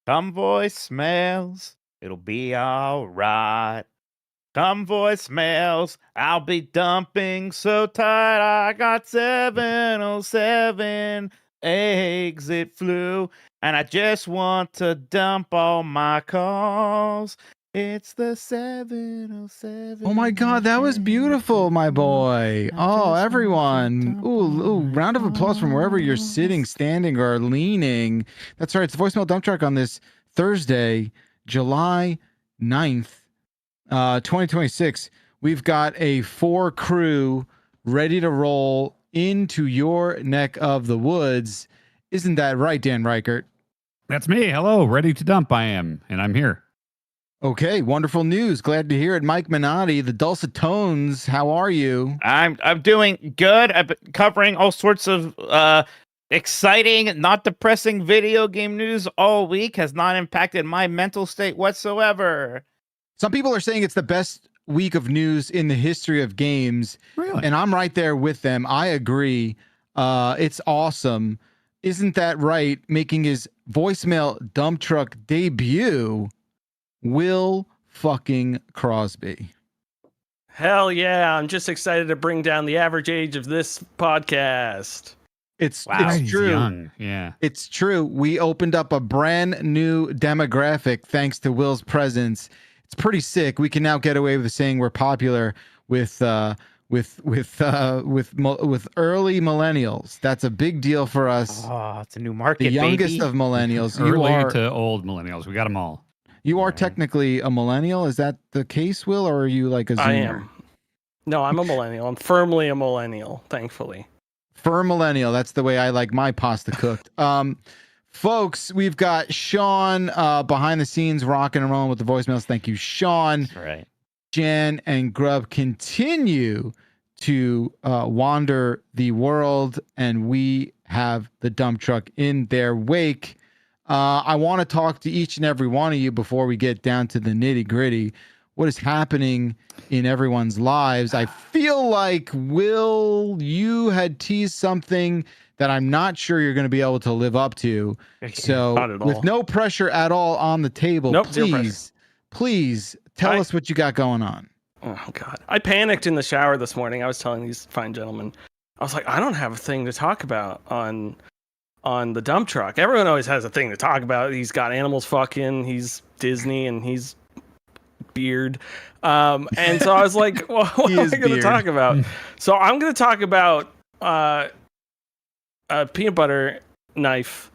Come voicemails, it'll be alright. Come voicemails, I'll be dumping so tight. I got 707 exit flu, and I just want to dump all my calls. It's the 707. Oh my God, that was beautiful, my boy. Oh, everyone. Ooh, round of applause from wherever you're sitting, standing, or leaning. That's right. It's the voicemail dump truck on this Thursday, July 9th, 2026. We've got a 4 crew ready to roll into your neck of the woods. Isn't that right, Dan Reichert? That's me. Hello, ready to dump I am, and I'm here. Okay, wonderful news. Glad to hear it. Mike Minotti, the dulcet tones. How are you? I'm doing good. I've been covering all sorts of exciting, not depressing video game news all week. Has not impacted my mental state whatsoever. Some people are saying it's the best week of news in the history of games. Really? And I'm right there with them. I agree. It's awesome. Isn't that right? Making his voicemail dump truck debut, Will fucking Crosby. Hell yeah, I'm just excited to bring down the average age of this podcast. It's He's true. young. Yeah. It's true. We opened up a brand new demographic thanks to Will's presence. It's pretty sick. We can now get away with saying we're popular with early millennials. That's a big deal for us. Oh, it's a new market, The youngest baby. of millennials. Early to old millennials. We got them all. You are technically a millennial. Is that the case, Will, or are you like a Zoomer? I am. No, I'm a millennial. I'm firmly a millennial, thankfully. Firm millennial. That's the way I like my pasta cooked. Folks, we've got Sean behind the scenes rocking and rolling with the voicemails. Thank you, Sean. That's right. Jan and Grub continue to wander the world, and we have the dump truck in their wake. I want to talk to each and every one of you before we get down to the nitty gritty. What is happening in everyone's lives? I feel like, Will, you had teased something that I'm not sure you're going to be able to live up to. So, Not at all. with no pressure at all on the table, Nope, zero pressure. please tell us what you got going on. Oh, God. I panicked in the shower this morning. I was telling these fine gentlemen, I was like, I don't have a thing to talk about on the dump truck. Everyone always has a thing to talk about. He's got animals fucking, he's Disney, and he's beard. And so I was like, well, what am I going to talk about? So I'm going to talk about a peanut butter knife.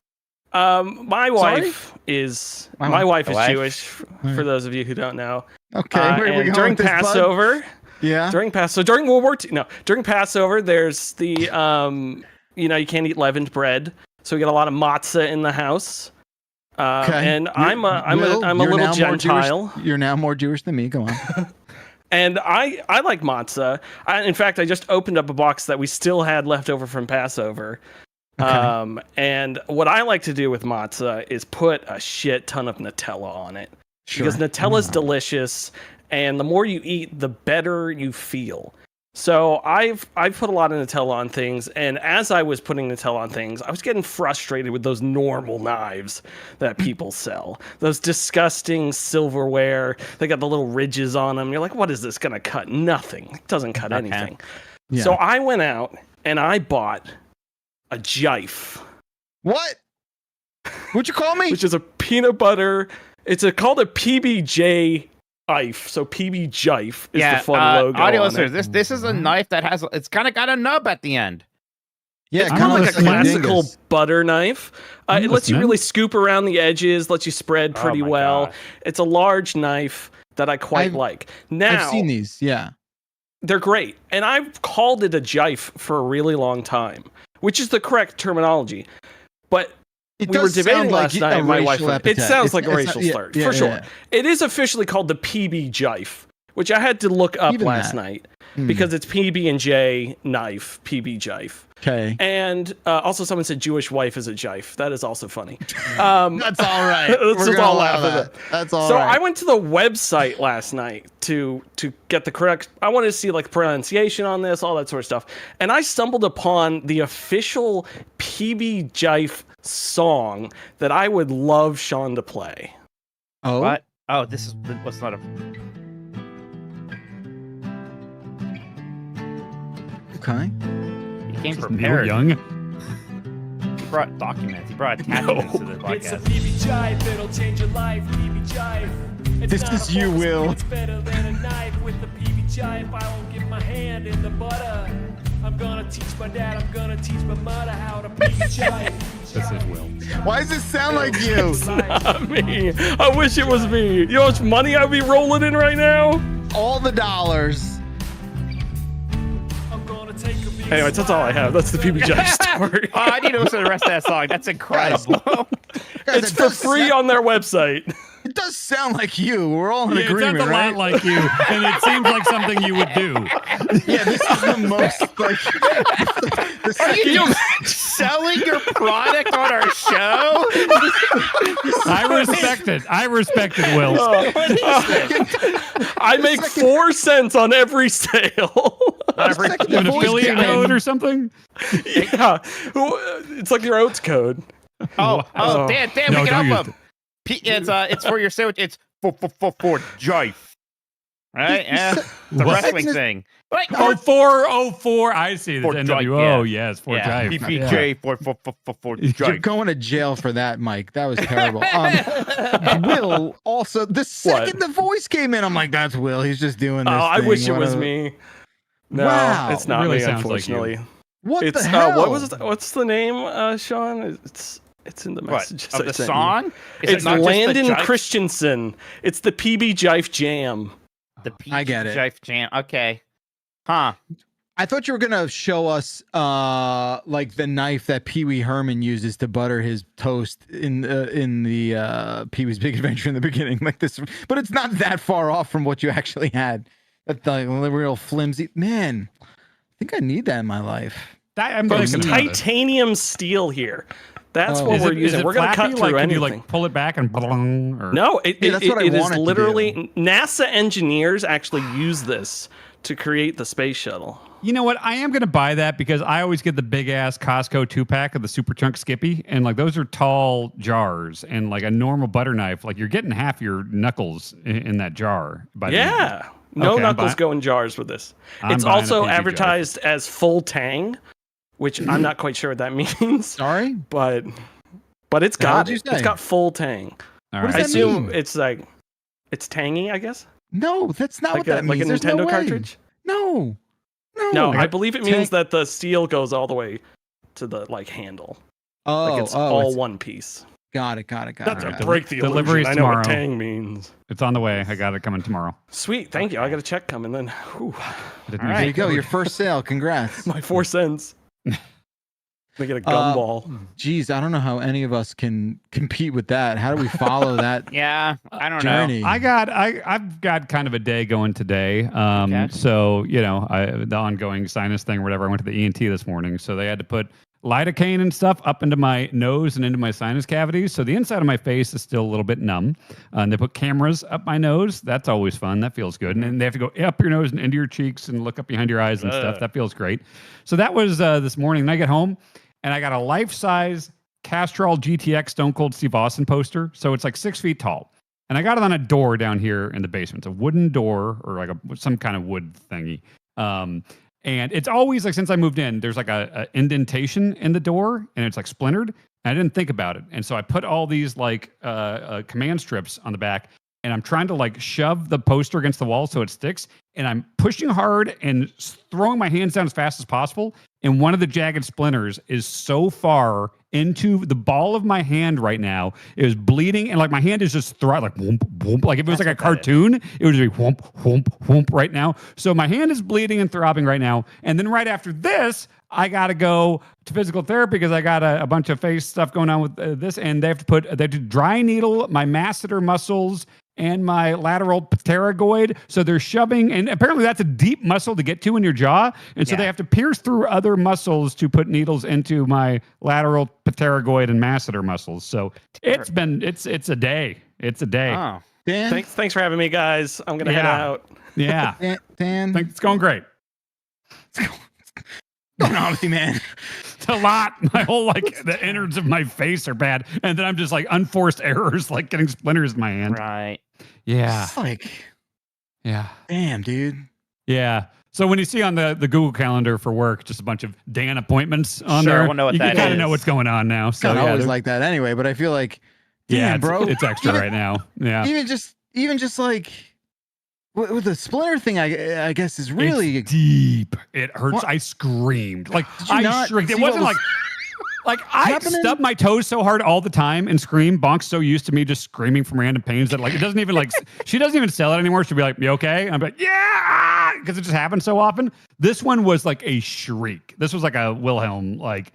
My wife is Jewish, for those of you who don't know. Okay, where are we going during with this, bud? Passover, during World War II, during Passover, there's the you can't eat leavened bread, so we get a lot of matzah in the house. And I'm a little Gentile. You're now more Jewish than me. Go on. And I like matzah. In fact, I just opened up a box that we still had left over from Passover. Okay. And what I like to do with matzah is put a shit ton of Nutella on it. Sure. Because Nutella's delicious, and the more you eat, the better you feel. So I've put a lot of Nutella on things, and as I was putting Nutella on things, I was getting frustrated with those normal knives that people sell. Those disgusting silverware. They got the little ridges on them. You're like, what is this going to cut? Nothing. It doesn't cut anything. Yeah. So I went out and I bought a Jife. What? What'd you call me? Which is a peanut butter. It's called a PBJ knife. So PB Jife is the fun logo. Audio on listeners, this is a knife that it's kind of got a nub at the end. Yeah, it's kind of like a classical butter knife. It lets you really scoop around the edges, lets you spread pretty well. God. It's a large knife that I quite like. Now, I've seen these, yeah. They're great. And I've called it a Jife for a really long time, which is the correct terminology. But we were debating last night, my wife. It sounds like a racial slur, for sure. Yeah. It is officially called the PB Jife, which I had to look up last night because it's PB and J knife, PB Jife. Okay. And also, someone said Jewish wife is a Jife. That is also funny. That's all right. Let's just all laugh at it. That's all right. So I went to the website last night to get the correct. I wanted to see like pronunciation on this, all that sort of stuff, and I stumbled upon the official PB Jife song that I would love Sean to play. Oh, What? Oh, this is what's not a. okay. He came Neil prepared. Young. He brought documents. He brought attachments to the It's a podcast. PB Jive, it'll change your life. PB Jive. It's This not is a you, force, Will. but it's better than a knife. With the PB Jive, I won't get my hand in the butter. I'm gonna teach my dad, I'm gonna teach my mother how to PB Jive. This is Will. Why does this sound like you? It's not me. I wish it was me. You know how much money I'd be rolling in right now? All the dollars. I'm gonna take a big Anyways, that's all I have. That's the PB Jive story. Oh, I need to listen to the rest of that song. That's incredible. Guys, It's it for does free on their website. It does sound like you. We're all in Yeah, it agreement, sounds a right? lot like you, and it seems like something you would do. Yeah, this is the most like. the Are second you selling your product on our show? I respect it. I respect it, Will. I make 4 cents on every sale. second An the voice affiliate came in. code or something? Yeah. It's like your oats code. Oh, Oh. Dan, No, we don't can use help him. It's for your sandwich. It's for jive. Right? Yeah. It's a What? wrestling thing. Like, Oh, 404. I see. This For NWO. jive, Yes, for yeah. jive. PPJ for You're jive. going to jail for that, Mike. That was terrible. Will also the second the voice came in, I'm like, that's Will. He's just doing this. Oh, I thing, wish it was whatever. me. No, Wow. it's not Really me, sounds like you. unfortunately. What It's the hell? what's the name, Sean? It's in the What? messages Of I the sent you. song? Is It's it not just the Landon jive- Christensen. It's the PB Jive Jam. The I get it. Jive jam. Okay. Huh. I thought you were gonna show us like the knife that Pee Wee Herman uses to butter his toast in the Pee Wee's Big Adventure in the beginning, like this. But it's not that far off from what you actually had. That's like real flimsy. Man, I think I need that in my life. I'm Folks, thinking about it. titanium steel here. That's Oh. what Is we're it, using. is it We're gonna flappy? cut through Like, can anything. you like pull it back and blung, or No, Yeah, that's what I it is wanted to do. literally NASA engineers actually use this to create the space shuttle. You know what? I am going to buy that because I always get the big ass Costco 2-pack of the Super Chunk Skippy, and like those are tall jars, and like a normal butter knife, like you're getting half your knuckles in that jar. By the end. Yeah, no Okay, I'm knuckles buying- go in jars with this. I'm It's buying a also PG jar. advertised as full tang, which I'm not quite sure what that means, Sorry. but it's The hell got did you it. It's say? got full tang. All What right. does I that assume mean? it's like it's tangy, I guess. No, that's not Like what that like a means. There's no Nintendo way. cartridge. No. No, I I got believe it means that the steel goes all the way to the like handle. Oh, Like it's all one piece. got it. Got it. That's it. to break the Delivery's illusion. I know what tomorrow. tang means. It's on the way. I got it coming tomorrow. Sweet, thank you. I got a check coming then. Whew. I didn't All use There the you go. code. Your first sale. Congrats. My 4 cents. They get a gumball. Geez, I don't know how any of us can compete with that. How do we follow that Yeah. I don't know. journey? I've got kind of a day going today. Okay. So you know, the ongoing sinus thing or whatever. I went to the ENT this morning, so they had to put lidocaine and stuff up into my nose and into my sinus cavities. So the inside of my face is still a little bit numb. And they put cameras up my nose. That's always fun. That feels good. And then they have to go up your nose and into your cheeks and look up behind your eyes and stuff. That feels great. So that was this morning. And I get home and I got a life-size Castrol GTX Stone Cold Steve Austin poster. So it's like 6 feet tall. And I got it on a door down here in the basement. It's a wooden door or like some kind of wood thingy. And it's always like, since I moved in, there's like a indentation in the door and it's like splintered. And I didn't think about it. And so I put all these like command strips on the back and I'm trying to like shove the poster against the wall so it sticks. And I'm pushing hard and throwing my hands down as fast as possible. And one of the jagged splinters is so far into the ball of my hand right now, it was bleeding. And like my hand is just like whoomp, whoomp. Like if it was like a cartoon, it would just be whoomp, whoomp, whoomp right now. So my hand is bleeding and throbbing right now. And then right after this, I got to go to physical therapy because I got a bunch of face stuff going on with this. And they have to dry needle my masseter muscles and my lateral pterygoid. So they're shoving, and apparently that's a deep muscle to get to in your jaw. And so they have to pierce through other muscles to put needles into my lateral pterygoid and masseter muscles. So it's a day. It's a day. Oh. Dan? Thanks for having me, guys. I'm gonna head Yeah. out. Yeah. Dan? It's going great. going on with you, man? It's a lot. My whole the innards of my face are bad, and then I'm just like unforced errors, like getting splinters in my hand. Right. Yeah. It's like, Yeah. damn, dude. Yeah. So when you see on the Google Calendar for work, just a bunch of Dan appointments on Sure, there, I won't know what you that kind of is. know what's going on now. So Kind of always they're- like that anyway, but I feel like, yeah, damn, bro, it's extra even- right now. Yeah. Even just like with the splinter thing, I guess is really It's deep. It hurts. What? I screamed. Like Did you I not shrieked. It see what wasn't was like I happening? stub my toes so hard all the time and scream. Bonk's so used to me just screaming from random pains that like it doesn't even like she doesn't even sell it anymore. She'll be like, "You okay?" And I'm like, "Yeah," because it just happens so often. This one was like a shriek. This was like a Wilhelm. Like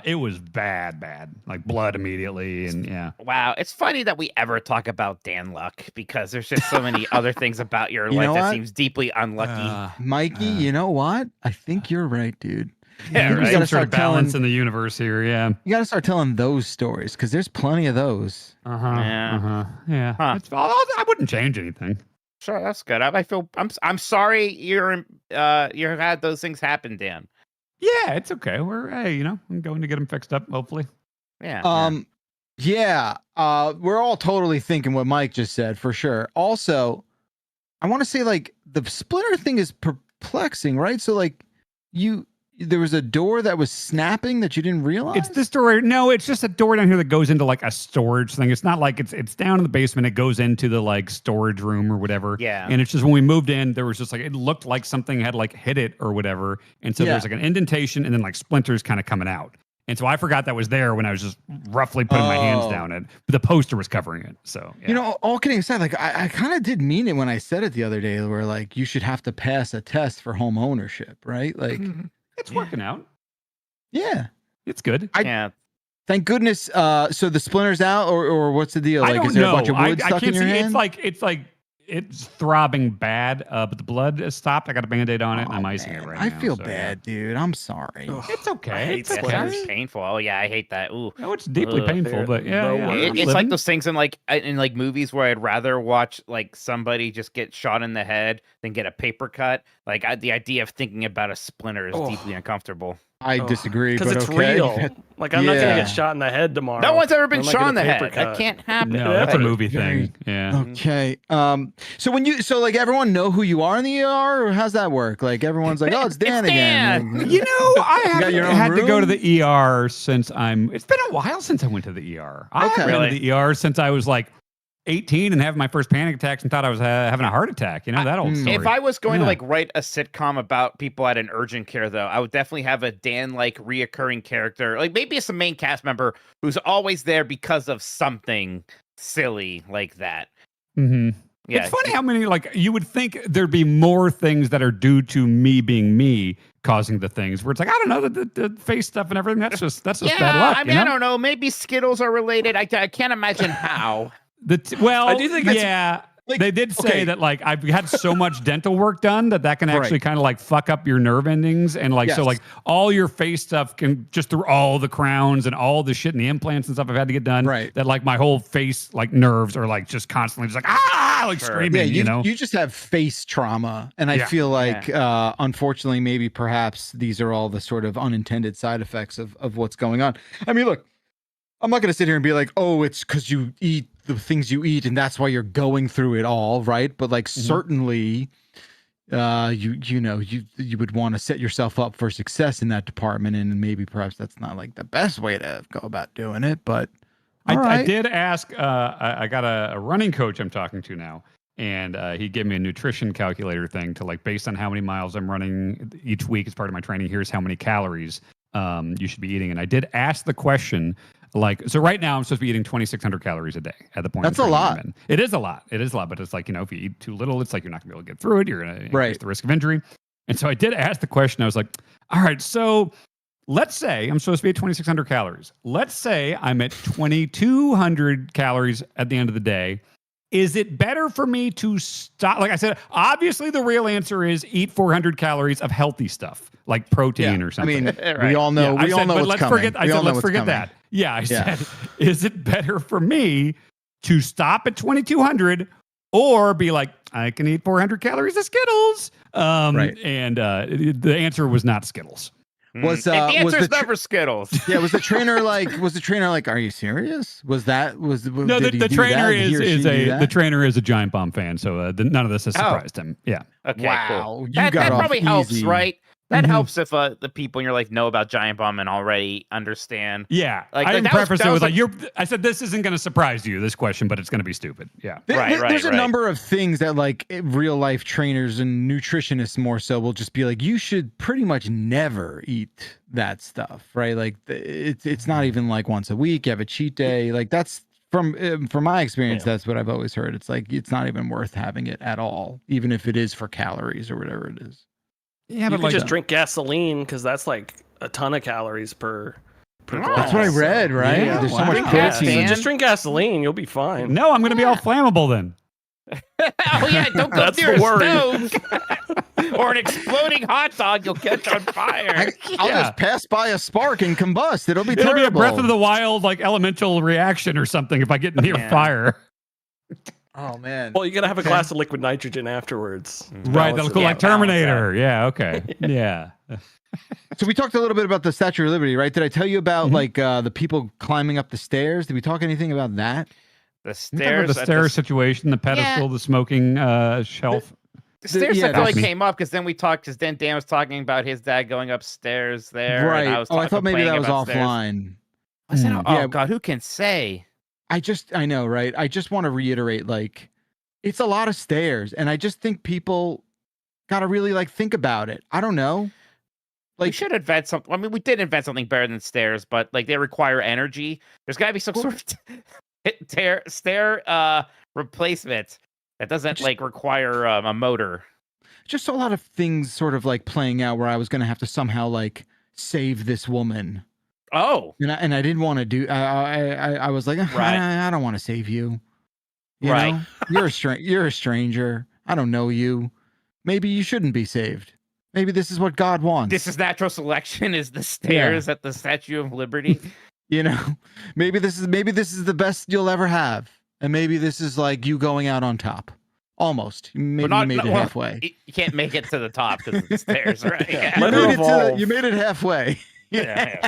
it was bad, like blood immediately, and yeah. Wow, it's funny that we ever talk about Dan Luck because there's just so many other things about your You life know that what? seems deeply unlucky. Mikey. You know what? I think you're right, dude. Yeah, you right. gotta Some sort start of balance telling- in the universe here. Yeah. You got to start telling those stories because there's plenty of those. Yeah. Yeah. Huh. I wouldn't change anything. Sure, that's good. I'm sorry you had those things happen, Dan. Yeah, it's okay. I'm going to get them fixed up, hopefully. Yeah. We're all totally thinking what Mike just said for sure. Also, I want to say like the splinter thing is perplexing, right? So like there was a door that was snapping that you didn't realize. It's this door. No, it's just a door down here that goes into like a storage thing. It's not like it's down in the basement. It goes into the like storage room or whatever. Yeah. And it's just when we moved in, there was just like it looked like something had like hit it or whatever. And so there's like an indentation and then like splinters kind of coming out. And so I forgot that was there when I was just roughly putting my hands down it. But the poster was covering it. So yeah. You know, all kidding aside, like I kind of did mean it when I said it the other day, where like you should have to pass a test for home ownership, right? Like it's working out. yeah. It's good. Yeah. Thank goodness. So the splinter's out, or what's the deal? I Like, don't is there know. a bunch of wood I stuck in can't your see. hand? It's like it's throbbing bad, but the blood has stopped. I got a Band-Aid on it, and I'm icing it right I now. feel so, bad, dude. I'm sorry. Ugh. It's I okay. hate It's That okay. sounds painful. Oh yeah, I hate that. Ooh. No, it's deeply Ugh. painful, but yeah, No yeah, worries. I'm It's like living. those things in like movies where I'd rather watch like somebody just get shot in the head than get a paper cut. Like the idea of thinking about a splinter is Oh. deeply uncomfortable. I disagree, because but it's okay. real. Like I'm not gonna Yeah. get shot in the head tomorrow. No one's ever been I'm not shot gonna in the paper head. That cut. can't happen. No, that's a Right. movie thing. Yeah. Okay. So like everyone know who you are in the ER, or how's that work? Like everyone's like, oh, it's Dan again. Dan. You know, I got haven't your own had to go to room? the ER since it's been a while since I went to the ER. I Okay. haven't been Really? to the ER since I was like 18 and having my first panic attacks and thought I was having a heart attack. You know, that old story. If I was going to Yeah. like write a sitcom about people at an urgent care, though, I would definitely have a Dan-like reoccurring character, like maybe it's a main cast member who's always there because of something silly like that. Mhm. Yeah, It's funny how many, like, you would think there'd be more things that are due to me being me causing the things where it's like, I don't know, the face stuff and everything. That's just bad luck. I mean, I don't know. Maybe Skittles are related. I can't imagine how. Well, I do think it's- yeah. like, They did say okay. that like I've had so much dental work done that can actually Right. kind of like fuck up your nerve endings and like so Yes. like all your face stuff can just through all the crowns and all the shit and the implants and stuff I've had to get done. Right. That like my whole face like nerves are like just constantly just like like Sure. screaming. Yeah, you know. you just have face trauma, and I Yeah. feel like, unfortunately, maybe perhaps these are all the sort of unintended side effects of what's going on. I mean, look, I'm not going to sit here and be like, oh, it's because you eat the things you eat, and that's why you're going through it all, right? But like, certainly, you would want to set yourself up for success in that department, and maybe perhaps that's not like the best way to go about doing it, but. I Alright. did ask. I got a running coach I'm talking to now, and he gave me a nutrition calculator thing to like based on how many miles I'm running each week as part of my training. Here's how many calories you should be eating. And I did ask the question, like, so right now I'm supposed to be eating 2,600 calories a day at the point. That's of a training lot. I'm in. It is a lot. It is a lot. But it's like, you know, if you eat too little, it's like you're not gonna be able to get through it. You're gonna increase Right. the risk of injury. And so I did ask the question. I was like, all right, so let's say I'm supposed to be at 2,600 calories. Let's say I'm at 2,200 calories at the end of the day. Is it better for me to stop? Like I said, obviously the real answer is eat 400 calories of healthy stuff, like protein or I something. mean, Right. we all know. I We all said, know but what's let's coming. forget. I We all said, know let's what's forget coming. that. Yeah, I Yeah. said, is it better for me to stop at 2,200 or be like, I can eat 400 calories of Skittles? Right. And the answer was not Skittles. Was the answer is the never Skittles. yeah, was the trainer like, are you serious? No, did he the do trainer that? Did he or she do that? the trainer is a giant bomb fan, so none of this has surprised him. Yeah. Okay, Wow, cool. you That got off probably helps, easy. right? That Mhm. helps if the people in your life know about Giant Bomb and already understand. Yeah, Like, I that didn't was- preface that it was with like- I said this isn't going to surprise you, this question, but it's going to be stupid. Yeah. There's a right. number of things that like real life trainers and nutritionists more so will just be like, you should pretty much never eat that stuff, right? Like it's not even like once a week. You have a cheat day. Like that's from my experience. Yeah. That's what I've always heard. It's like it's not even worth having it at all, even if it is for calories or whatever it is. Yeah, You but could like just drink gasoline because that's like a ton of calories per Oh, glass. That's what I read, right? Yeah, There's so wow. much Drink protein. gas, So man. just drink gasoline, you'll be fine. no, I'm going to be all flammable then. Oh yeah, don't go That's near the a worry. stove or an exploding hot dog. You'll catch on fire. I'll Yeah. just pass by a spark and combust. It'll be It'll terrible. be a Breath of the Wild like elemental reaction or something if I get near Yeah. fire. Oh man. Well, you gotta have a Okay. glass of liquid nitrogen afterwards. Right, Balance that'll it go out. like Terminator. Yeah, okay. Yeah. So we talked a little bit about the Statue of Liberty, right? Did I tell you about Mhm. like the people climbing up the stairs? Did we talk anything about that? The You talk about stairs. the at stairs situation, the pedestal, the smoking shelf. The stairs yeah, that really that's- came up because then we talked. Because then Dan was talking about his dad going upstairs there. Right. And I was I thought maybe that was complaining about stairs. offline. Was that? Oh Yeah. God, who can say? I know, right? I just want to reiterate, like, it's a lot of stairs, and I just think people gotta really like think about it. I don't know. We Like, should invent something. I mean, we did invent something better than stairs, but like they require energy. There's got to be some sort of stair replacement that doesn't Just- like require a motor. just a lot of things sort of like playing out where I was gonna have to somehow like save this woman. Oh, And I didn't want to do. I was like, Right. I don't want to save you. You Right. know? You're a stranger. I don't know you. Maybe you shouldn't be saved. Maybe this is what God wants. this is natural selection. Is the stairs at the Statue of Liberty? You know, maybe this is the best you'll ever have, and maybe this is like you going out on top. Almost. Maybe you made it well, halfway. You can't make it to the top because of the stairs, right? Yeah. You Let her made, evolve. you made it halfway. Yeah.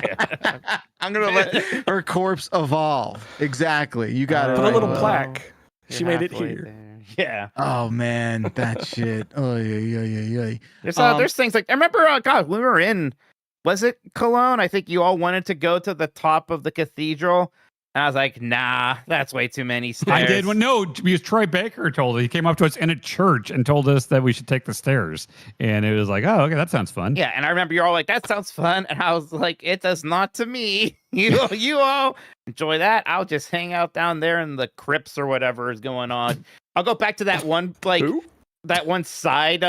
I'm gonna let her corpse evolve. Exactly. You got it. Put a right. little Oh. plaque. She You're made it halfway here. there. Yeah. Oh man, that shit. Oh yeah. There's things like I remember. God, when we were in, was it Cologne? I think you all wanted to go to the top of the cathedral, and I was like, nah, that's way too many stairs. I did. Well, no, because Troy Baker told us. He came up to us in a church and told us that we should take the stairs. And it was like, oh, okay, that sounds fun. Yeah, and I remember you're all like, that sounds fun, and I was like, it does not to me. You all enjoy that. I'll just hang out down there in the crypts or whatever is going on. I'll go back to that one Who? that one side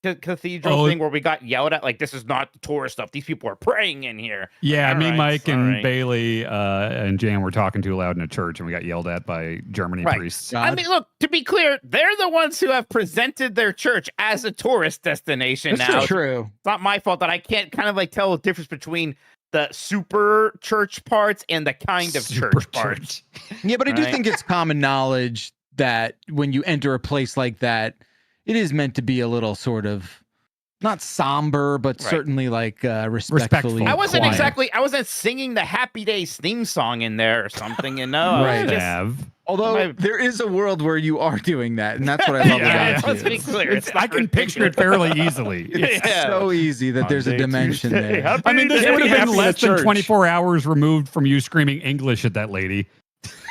cathedral Oh. thing where we got yelled at, like, this is not the tourist stuff. These people are praying in here. Yeah, All me, right, Mike, and sorry. Bailey and Jan were talking too loud in a church, and we got yelled at by Germany Right. priests. I mean, look, to be clear, they're the ones who have presented their church as a tourist destination That's now. true. It's not my fault that I can't kind of like tell the difference between the super church parts and the kind of Super church parts. Yeah, but I do Right. think it's common knowledge that when you enter a place like that, it is meant to be a little sort of not somber, but Right. certainly like respectfully. Respectful. I wasn't quiet. I wasn't singing the Happy Days theme song in there or something, you know? I was Right. just- Have. Although My- there is a world where you are doing that, and that's what I love Yeah, about let's you. be clear. It's I not can picture it fairly easily. It's Yeah. so easy that On there's a day dimension Tuesday, there. I mean, this Yeah, would be have happy been in less the than church. 24 hours removed from you screaming English at that lady.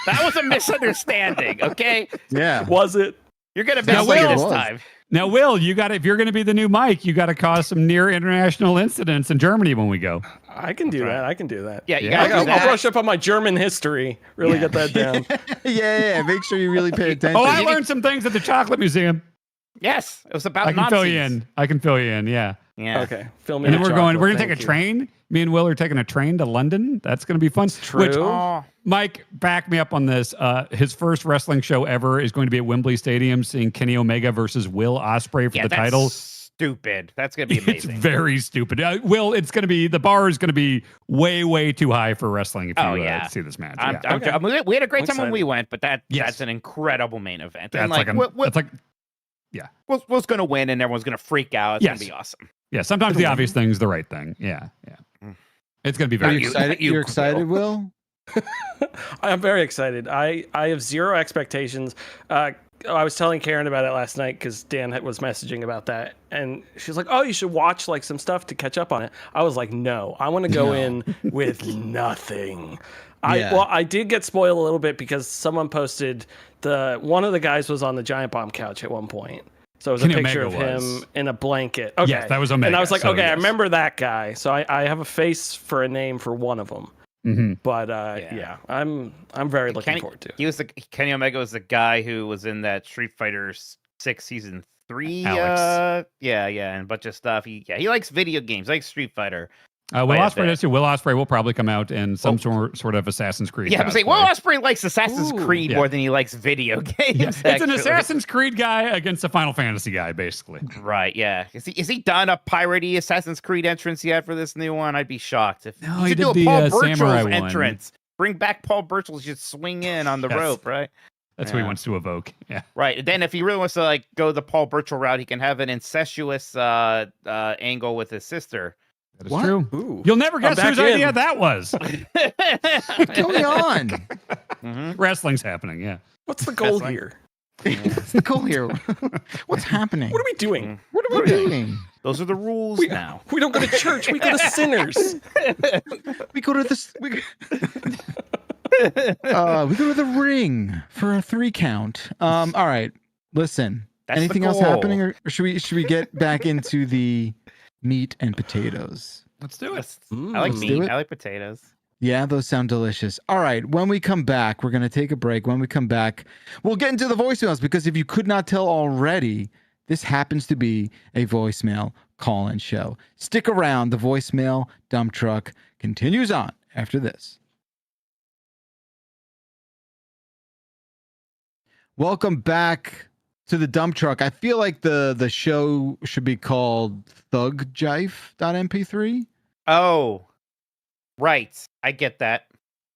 That was a misunderstanding, okay? Yeah. Was it? You're gonna Now, miss it Will- this time. Now, Will, you got if you're going to be the new Mike, you got to cause some near international incidents in Germany when we go. I can do That's right. that. I can do that. Yeah, you Yeah. gotta do I'll that. brush up on my German history. Really Yeah. get that down. yeah. Make sure you really pay attention. Oh, I learned some things at the Chocolate Museum. Yes, it was about I can Nazis. fill you in. I can fill you in. Yeah. Yeah. Okay. Fill me And then with we're going. chocolate, We're going to take thank a you. train. Me and Will are taking a train to London. That's going to be fun. True. Which, Oh, Mike, back me up on this. His first wrestling show ever is going to be at Wembley Stadium, seeing Kenny Omega versus Will Ospreay for yeah, the that's title. stupid. That's gonna be It's amazing. very stupid. Will, it's going to be the bar is going to be way, way too high for wrestling if Oh, you yeah. see this match. I'm, Yeah. I'm, we had a great I'm time when we excited. went, but that's Yes. an incredible main event. That's And like, like, that's like Will's gonna win, and everyone's gonna freak out. It's Yes. gonna be awesome. Yeah, sometimes the obvious thing's the right thing. Yeah. It's going to be Are very you excited? You're excited, Will? I'm very excited. I have zero expectations. I was telling Karen about it last night because Dan was messaging about that, and she's like, "Oh, you should watch like some stuff to catch up on it." I was like, "No, I want to go in with nothing." I did get spoiled a little bit because someone posted one of the guys was on the giant bomb couch at one point. So it was a picture of him in a blanket. Okay. Yes, that was Omega. And I was like, so okay, yes. I remember that guy. So I have a face for a name for one of them. Mm-hmm. But I'm very looking forward to it. Kenny Omega was the guy who was in that Street Fighter 6 season 3. Alex. And a bunch of stuff. He likes video games, likes Street Fighter. Will Ospreay does too. Will Ospreay will probably come out in some sort of Assassin's Creed. Yeah, I'm saying Will Ospreay likes Assassin's Creed more than he likes video games. Yeah. It's an Assassin's Creed guy against a Final Fantasy guy, basically. Right? Yeah. Is he done a piratey Assassin's Creed entrance yet for this new one? I'd be shocked if he do did a Paul the Samurai Burchell's one. entrance. Bring back Paul Burchell. Just swing in on the rope, right? That's what he wants to evoke. Yeah. Right. And then if he really wants to like go the Paul Burchell route, he can have an incestuous angle with his sister. That is true. Ooh. You'll never guess whose idea that was. What's going on? Wrestling's happening, yeah. What's the goal here? What's the goal here? What's happening? What are we doing? What are we doing? Those are the rules now. We don't go to church. We go to Sinners. We go to this. We go to the ring for a 3 count. All right. Listen. That's anything the else goal. happening, or should we get back into the meat and potatoes? Let's do it. I like Let's do meat. it. I like potatoes. Yeah, those sound delicious. All right. When we come back, we're going to take a break. When we come back, we'll get into the voicemails because if you could not tell already, this happens to be a voicemail call-in show. Stick around. The voicemail dump truck continues on after this. Welcome back to the dump truck. I feel like the show should be called ThugJife.mp3. Oh, right. I get that.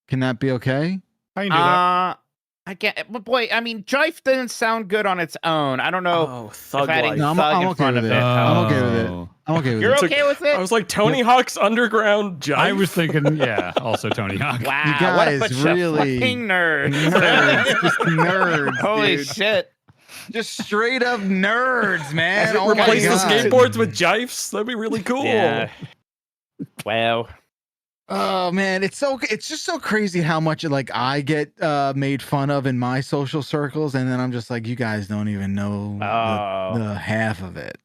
Can that be okay? I can do that. I get, but boy, I mean, Jife doesn't sound good on its own. I don't know. Oh, if Thug adding Life. No, I'm thug in okay front with of it. it. I'm okay with it. I'm okay with You're it. okay with it? I was like Tony Hawk's Underground Jive. I was thinking, also Tony Hawk. Wow, You guys what a bunch really of fucking nerds. nerds, just nerds. Holy dude. shit. Just straight up nerds, man. Oh my Replace the God. skateboards with Jifes. That'd be really cool. Yeah. Wow. Oh man, it's just so crazy how much like I get made fun of in my social circles, and then I'm just like, you guys don't even know the half of it,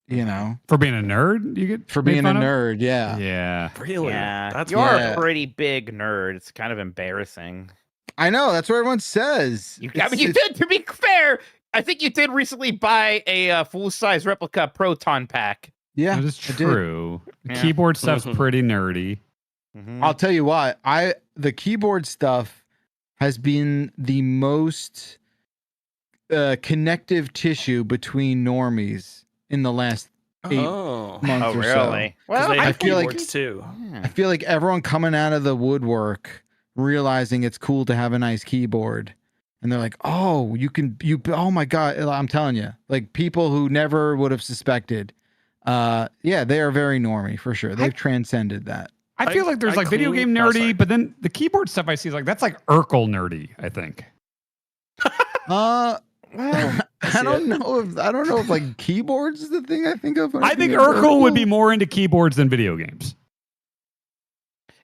you know? For being a nerd, you get For made being a fun of? nerd, yeah. Yeah. Really? Yeah. That's You're wild. a pretty big nerd. It's kind of embarrassing. I know, that's what everyone says. You did, to be fair, I think you did recently buy a full-size replica Proton pack. Yeah, That is I did. true. The Yeah. keyboard stuff's pretty nerdy. I'll tell you what, the keyboard stuff has been the most connective tissue between normies in the last 8 Oh. months Oh, or so. really? Well, Well, I feel like too. I feel like everyone coming out of the woodwork realizing it's cool to have a nice keyboard. And they're like, oh, oh my God. I'm telling you, like people who never would have suspected. Yeah, they are very normie for sure. They've transcended that. I feel like there's like video game nerdy, but then the keyboard stuff I see is like that's like Urkel nerdy, I think. Well, I don't know if like keyboards is the thing I think of. I think Urkel would be more into keyboards than video games.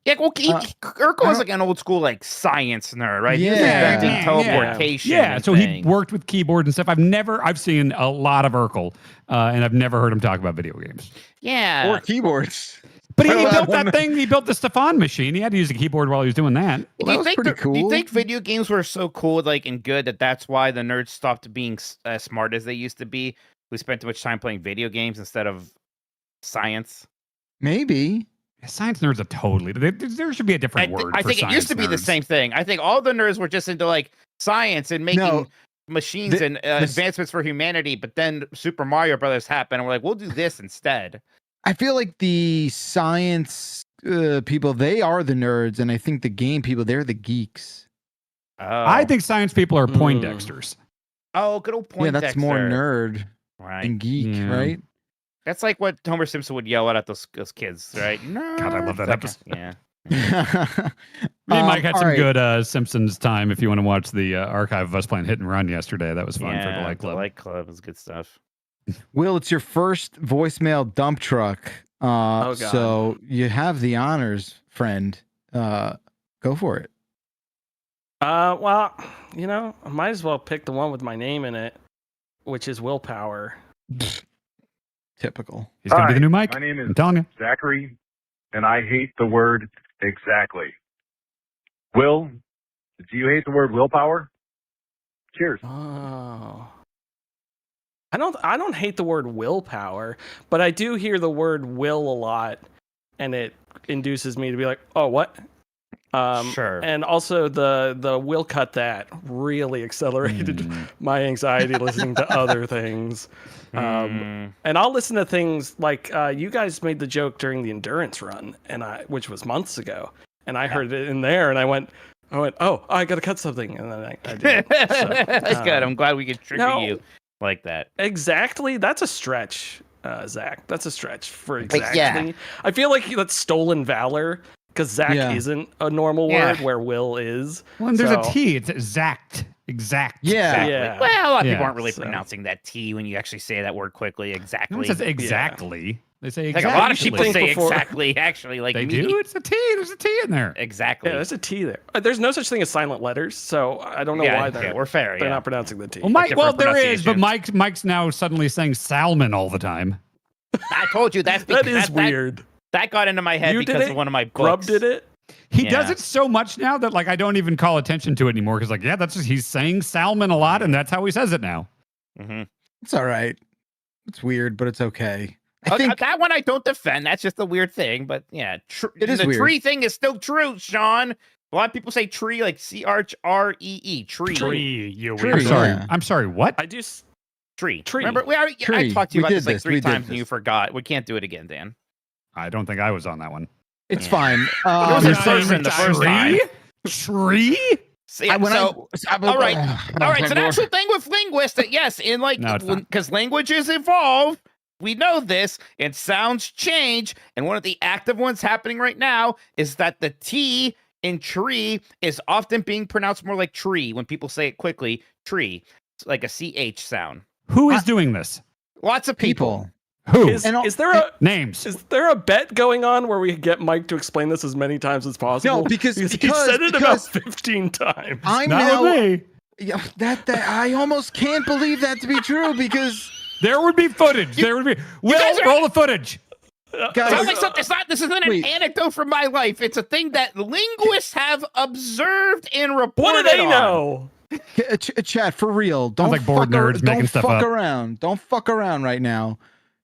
Yeah, well, Urkel was like an old school like science nerd, right? He was Yeah. inventing Yeah. teleportation. Yeah, and so he things. worked with keyboards and stuff. I've seen a lot of Urkel, and I've never heard him talk about video games. Yeah. or keyboards. But he Well, built that that thing. He built the Stefan machine. He had to use a keyboard while he was doing that. Well, that was pretty Do cool. you think video games were so cool, like and good, that's why the nerds stopped being as smart as they used to be? Who spent too much time playing video games instead of science? Maybe. Science nerds are totally. There should be a different word. I for think it used to be the science nerds. same thing. I think all the nerds were just into like science and making No, machines and advancements for humanity. But then Super Mario Brothers happened, and we're like, we'll do this instead. I feel like the science people, they are the nerds, and I think the game people, they're the geeks. Oh. I think science people are Poindexters. Oh, good old Yeah, point. that's more nerd right? than geek, Yeah. right? That's like what Homer Simpson would yell out at those kids, right? No. God, I love that episode. Yeah. Me and Mike had all some right. good Simpsons time. If you want to watch the archive of us playing Hit and Run yesterday, that was fun for the Light Club. The Light Club is good stuff. Will, it's your first voicemail dump truck. God. So you have the honors, friend. Go for it. Well, I might as well pick the one with my name in it, which is Willpower. Typical. He's gonna be the new Mike. My name is I'm telling you. Zachary, and I hate the word exactly. Will, do you hate the word willpower? Cheers. Oh. I don't hate the word willpower, but I do hear the word will a lot, and it induces me to be like, oh, what? Sure. And also the will cut that really accelerated my anxiety listening to other things. And I'll listen to things like you guys made the joke during the endurance run, which was months ago, and I heard it in there, and I went, oh, I got to cut something, and then I did. So, That's good. I'm glad we could trigger you like that. Exactly. That's a stretch, Zach. That's a stretch for exactly. Yeah. I feel like that's stolen valor because Zach isn't a normal word where will is. Well, and there's a T. It's exact. Exact. Yeah. Exactly. Yeah. Well, a lot of people Yeah. aren't really So- pronouncing that T when you actually say that word quickly. Exactly. No one says exactly. They say Like exactly. a lot of people Think say before- exactly, actually. Like They me. do? It's a T. There's a T in there. Exactly. Yeah, there's a T there. There's no such thing as silent letters, so I don't know why we're fair. they're Yeah. not pronouncing the T. Well, Mike. different Well, there is, but pronunciations. Mike's now suddenly saying salmon all the time. I told you that's because that is weird. That got into my head You did because it? of one of my books. Grub did it. He Yeah. does it so much now that like I don't even call attention to it anymore because that's just he's saying salmon a lot and that's how he says it now. Mm-hmm. It's all right. It's weird, but it's okay. I Okay, think that one I don't defend. That's just a weird thing. But yeah, It is the weird. tree thing is still true, Sean. A lot of people say tree like CRREE. Tree. You Tree, I'm sorry. yeah. I'm sorry. What? I do. Tree. Tree. Remember, I Tree. talked to you We about did this like this. 3 We did times and this. you forgot. We can't do it again, Dan. I don't think I was on that one. it's Yeah. fine. It was You're in saying person the first time. Tree? So, yeah, All right. So the actual thing with linguists that yes, in like No, it's not. because languages evolve, we know this, and sounds change, and one of the active ones happening right now is that the T in tree is often being pronounced more like tree when people say it quickly. Tree, it's like a CH sound. Who is doing this? Lots of people. Who? Is And Names. there a bet going on where we get Mike to explain this as many times as possible? No, because he said it about 15 times. I'm Not now. with me. Yeah, that I almost can't believe that to be true because There would be footage. There would be. guys are- Roll the footage. guys, Sounds like something, this isn't an Wait. anecdote from my life. It's a thing that linguists have observed and reported What do they on. know? Chat for real. Don't like bored fuck nerds making don't stuff fuck up. around. Don't fuck around right now.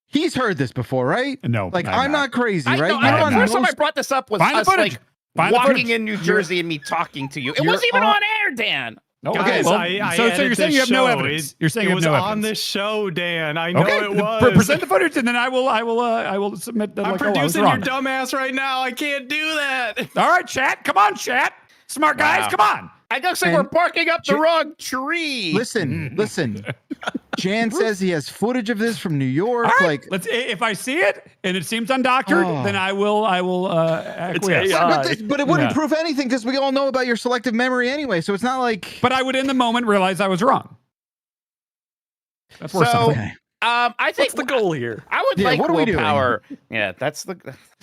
He's heard this before, right? No, Like I'm I'm not. not crazy, I right? know, You're the on first time I most- brought this up was Find the us footage. like Find the walking footage. in New Jersey and me talking to you. It You're wasn't even on- on air, Dan. Okay, Guys, well, I so you're edit saying this you have no show. evidence. You're saying it you have was no on evidence. this show, Dan. I know Okay, it was. present the footage, and then I will submit the. I'm like, oh, I was producing your wrong. dumbass right now. I can't do that. All right, chat. Come on, chat. Smart guys, Wow. come on. I gotta say, And we're barking up the J- wrong tree. Listen. Jan says he has footage of this from New York. All right, Like, let's. If I see it and it seems undoctored, Oh. then I will. Acquiesce. AI. but it wouldn't Yeah. prove anything because we all know about your selective memory anyway. So it's not like. But I would, in the moment, realize I was wrong. That's worth So- something. Okay. I think What's the goal here? I would Yeah, like what are we doing? willpower. Yeah, that's the.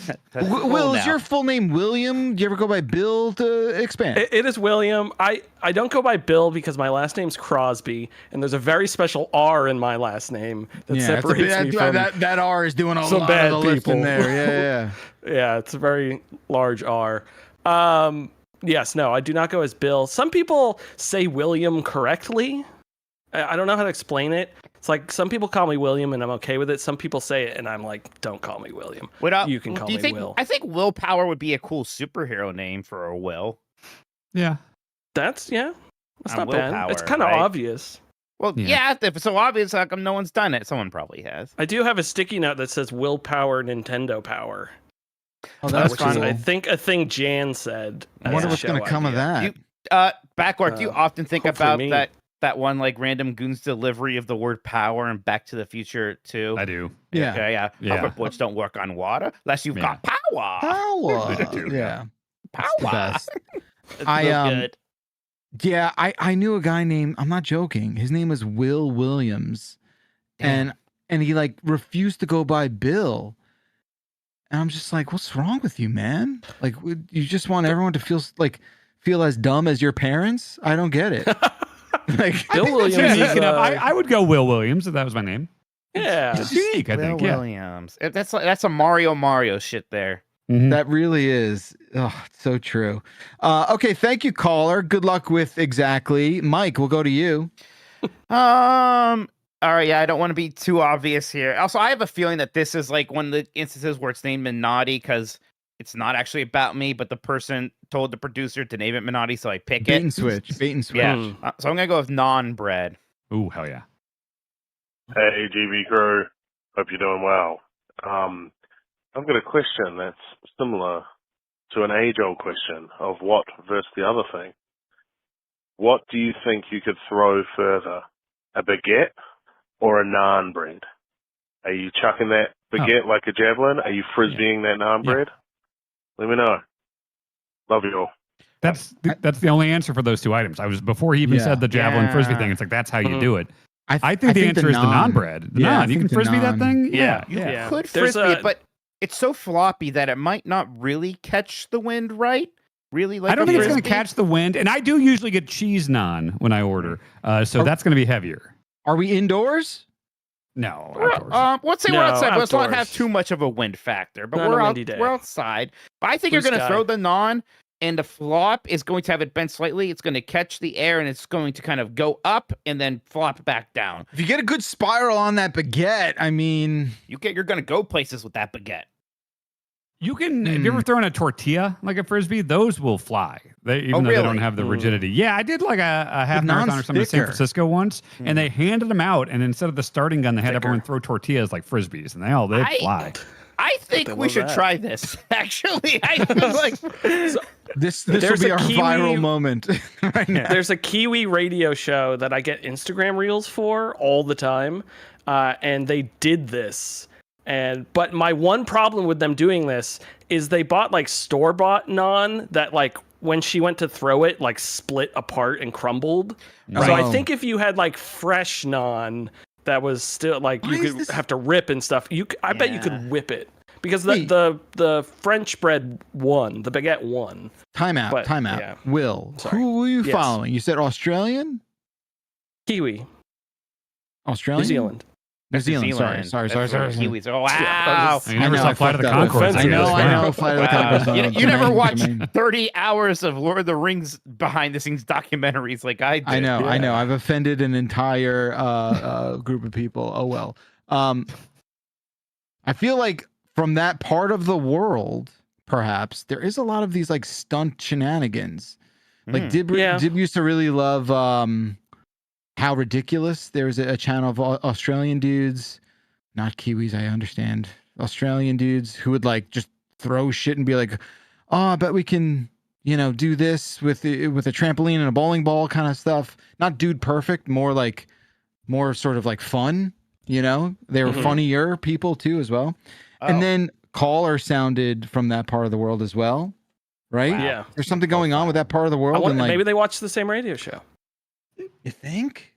That's the Will, goal is now. your full name William? Do you ever go by Bill to expand? It is William. I don't go by Bill because my last name's Crosby, and there's a very special R in my last name that separates me from. that R is doing a some lot bad of the lifting people. there. Yeah. Yeah, it's a very large R. Yes, no, I do not go as Bill. Some people say William correctly. I don't know how to explain it. It's like some people call me William and I'm okay with it. Some people say it and I'm like, don't call me William. You can call do you me think, Will. I think willpower would be a cool superhero name for a Will. Yeah. That's not willpower, bad. It's kind of right? obvious. Well, Yeah. if it's so obvious, how come no one's done it? Someone probably has. I do have a sticky note that says Willpower Nintendo Power. Oh, that's which fun. is, I think, a thing Jan said. I as wonder a what's going show to come of idea. that. Backward, do you often think hopefully about me. that that one like random goon's delivery of the word power and Back to the Future too? I do. Yeah. Okay, yeah. Yeah. Hoverboards don't work on water unless you've got power. Power. They do, Yeah. Power. It's the best. It's I, real good. Yeah, I knew a guy named, I'm not joking, his name was Will Williams. And he like refused to go by Bill. And I'm just like, what's wrong with you, man? Like, you just want everyone to feel as dumb as your parents? I don't get it. Like, Bill Williams Unique is, enough. I would go Will Williams if that was my name. yeah. It's unique, I Will think. Yeah. Williams. That's a Mario shit there. Mhm. that really is. Oh, it's so true. Okay, thank you, caller. Good luck with exactly. Mike, we'll go to you. All right, yeah, I don't want to be too obvious here. Also, I have a feeling that this is like one of the instances where it's named Minotti because it's not actually about me, but the person told the producer to name it Minotti, so I pick Bait it. and switch. Bait and switch. Yeah, so I'm gonna go with non-bread. Ooh, hell yeah. Hey, GB crew. Hope you're doing well. I've got a question that's similar to an age-old question of what versus the other thing. What do you think you could throw further, a baguette or a naan bread? Are you chucking that baguette like a javelin? Are you frisbeeing that naan bread? Let me know. Love you all. That's the only answer for those two items. Before he even said the javelin frisbee thing. It's like that's how you do it. I think the answer is the naan bread. The Yeah, I naan. You think can the frisbee that naan. thing. Yeah, Yeah. you could There's frisbee it, but it's so floppy that it might not really catch the wind right. Really, like I don't think it's going to frisbee. catch the wind, and I do usually get cheese naan when I order, so that's going to be heavier. Are we indoors? No, Let's say No, we're outside. Let's not have outdoors. too much of a wind factor, but Not a we're windy day. we're outside. But I think Blue you're going to sky. throw the naan, and the flop is going to have it bent slightly. It's going to catch the air, and it's going to kind of go up and then flop back down. If you get a good spiral on that baguette, I mean, You're going to go places with that baguette. You can. Have you ever thrown a tortilla like a frisbee? Those will fly. Even though they don't really? have the rigidity. Yeah, I did like a half marathon or something in San non-sticker. Francisco once, and they handed them out, and instead of the starting gun, they had everyone throw tortillas like frisbees, and they fly. I think they we love should that. try this. Actually, I feel like this will There's be a our Kiwi- viral moment right now. There's a Kiwi radio show that I get Instagram reels for all the time, and they did this. But my one problem with them doing this is they bought like store-bought naan that like when she went to throw it like split apart and crumbled. So I Oh. think if you had like fresh naan that was still like Why you is could this- have to rip and stuff. I bet you Yeah. could whip it because Wait. the French bread won, the baguette won. Time out. But, Time out. yeah. Will, Sorry. who were you Yes. following? You said Australian? Kiwi, Australian? New Zealand. New Zealand. Sorry. That's where Kiwis. Oh, Yeah, wow. You never I know, saw I Flight of the fucked up. Conchords. Offensive. I know. Flight of the Wow. Conchords. You never watched Domain. 30 hours of Lord of the Rings behind the scenes documentaries like I did. I know. I've offended an entire group of people. Oh well. I feel like from that part of the world, perhaps there is a lot of these like stunt shenanigans. Like Dib used to really love How Ridiculous. There's a channel of Australian dudes, not Kiwis, I understand. Australian dudes who would like just throw shit and be like, "Oh, I bet we can, do this with a trampoline and a bowling ball kind of stuff." Not dude perfect, more sort of like fun, They were funnier people too as well. And then Caller sounded from that part of the world as well, right? Wow. Yeah. There's something going on with that part of the I world. wonder, And like, maybe they watch the same radio show. you think?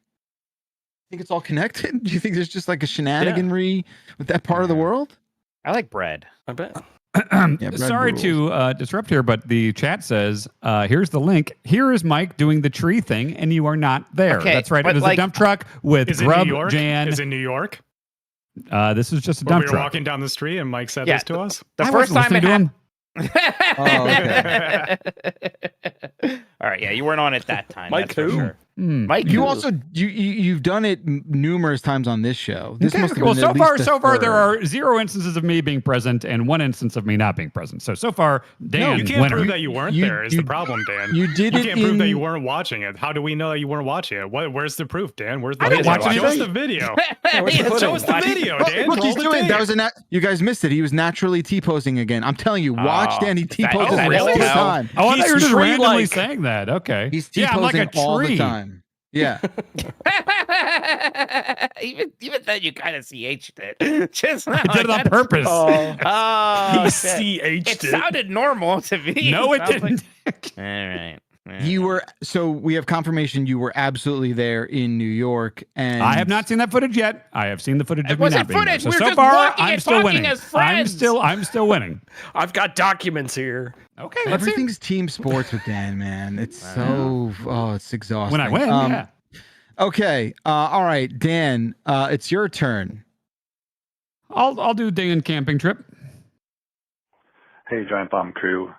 It's all connected? Do you think there's just like a shenaniganry with that part of the world? I like bread. I bet. bread Sorry to disrupt here, but the chat says, here's the link. Here is Mike doing the tree thing, and you are not there. Okay, That's right. but It is a like- dump truck with Is it Grub, New York? Jan. Is it New York? This is just a Where dump we were truck. walking down the street and Mike said Yeah, this to us? The I first wasn't time it listening to him. All right, yeah, you weren't on it that time. Mike that's for who? sure. Hmm. Mike, You who? also you've done it numerous times on this show. This must have Well, been so at far, least there are 0 instances of me being present and 1 instance of me not being present. So far, Dan, You can't winner. prove that you weren't there is the problem, Dan. You did it can't prove that in- you weren't watching it. How do we know that you weren't watching it? Where's the proof, Dan? Where's the I didn't video? watch Show us anything. the video. Yeah, Show us the video, Dan. Look, Roll he's the doing. tape. That was you guys missed it. He was naturally T-posing again. I'm telling you, watch Oh, Danny is that- T-poses is that all really the how- time. Oh, I thought you were just He's randomly tree-like. saying that. Okay. He's yeah, I'm like T-posing a all the tree. time. Yeah. even then, you kind of CH'd it. Just now, I did it on purpose. Oh, He shit. CH'd It it. sounded normal to me. No, it Sounds like- didn't. All right. You were so we have confirmation you were absolutely there in New York, and I have not seen that footage yet. I have seen the footage It of me wasn't not being there. footage. So, We were so just far, walking I'm and still talking winning. as friends. I'm still winning. I've got documents here. Okay, let's see. everything's team sports with Dan, man. It's so it's exhausting. When I win, yeah. Okay. All right, Dan. It's your turn. I'll do Dan camping trip. Hey, Giant Bomb crew.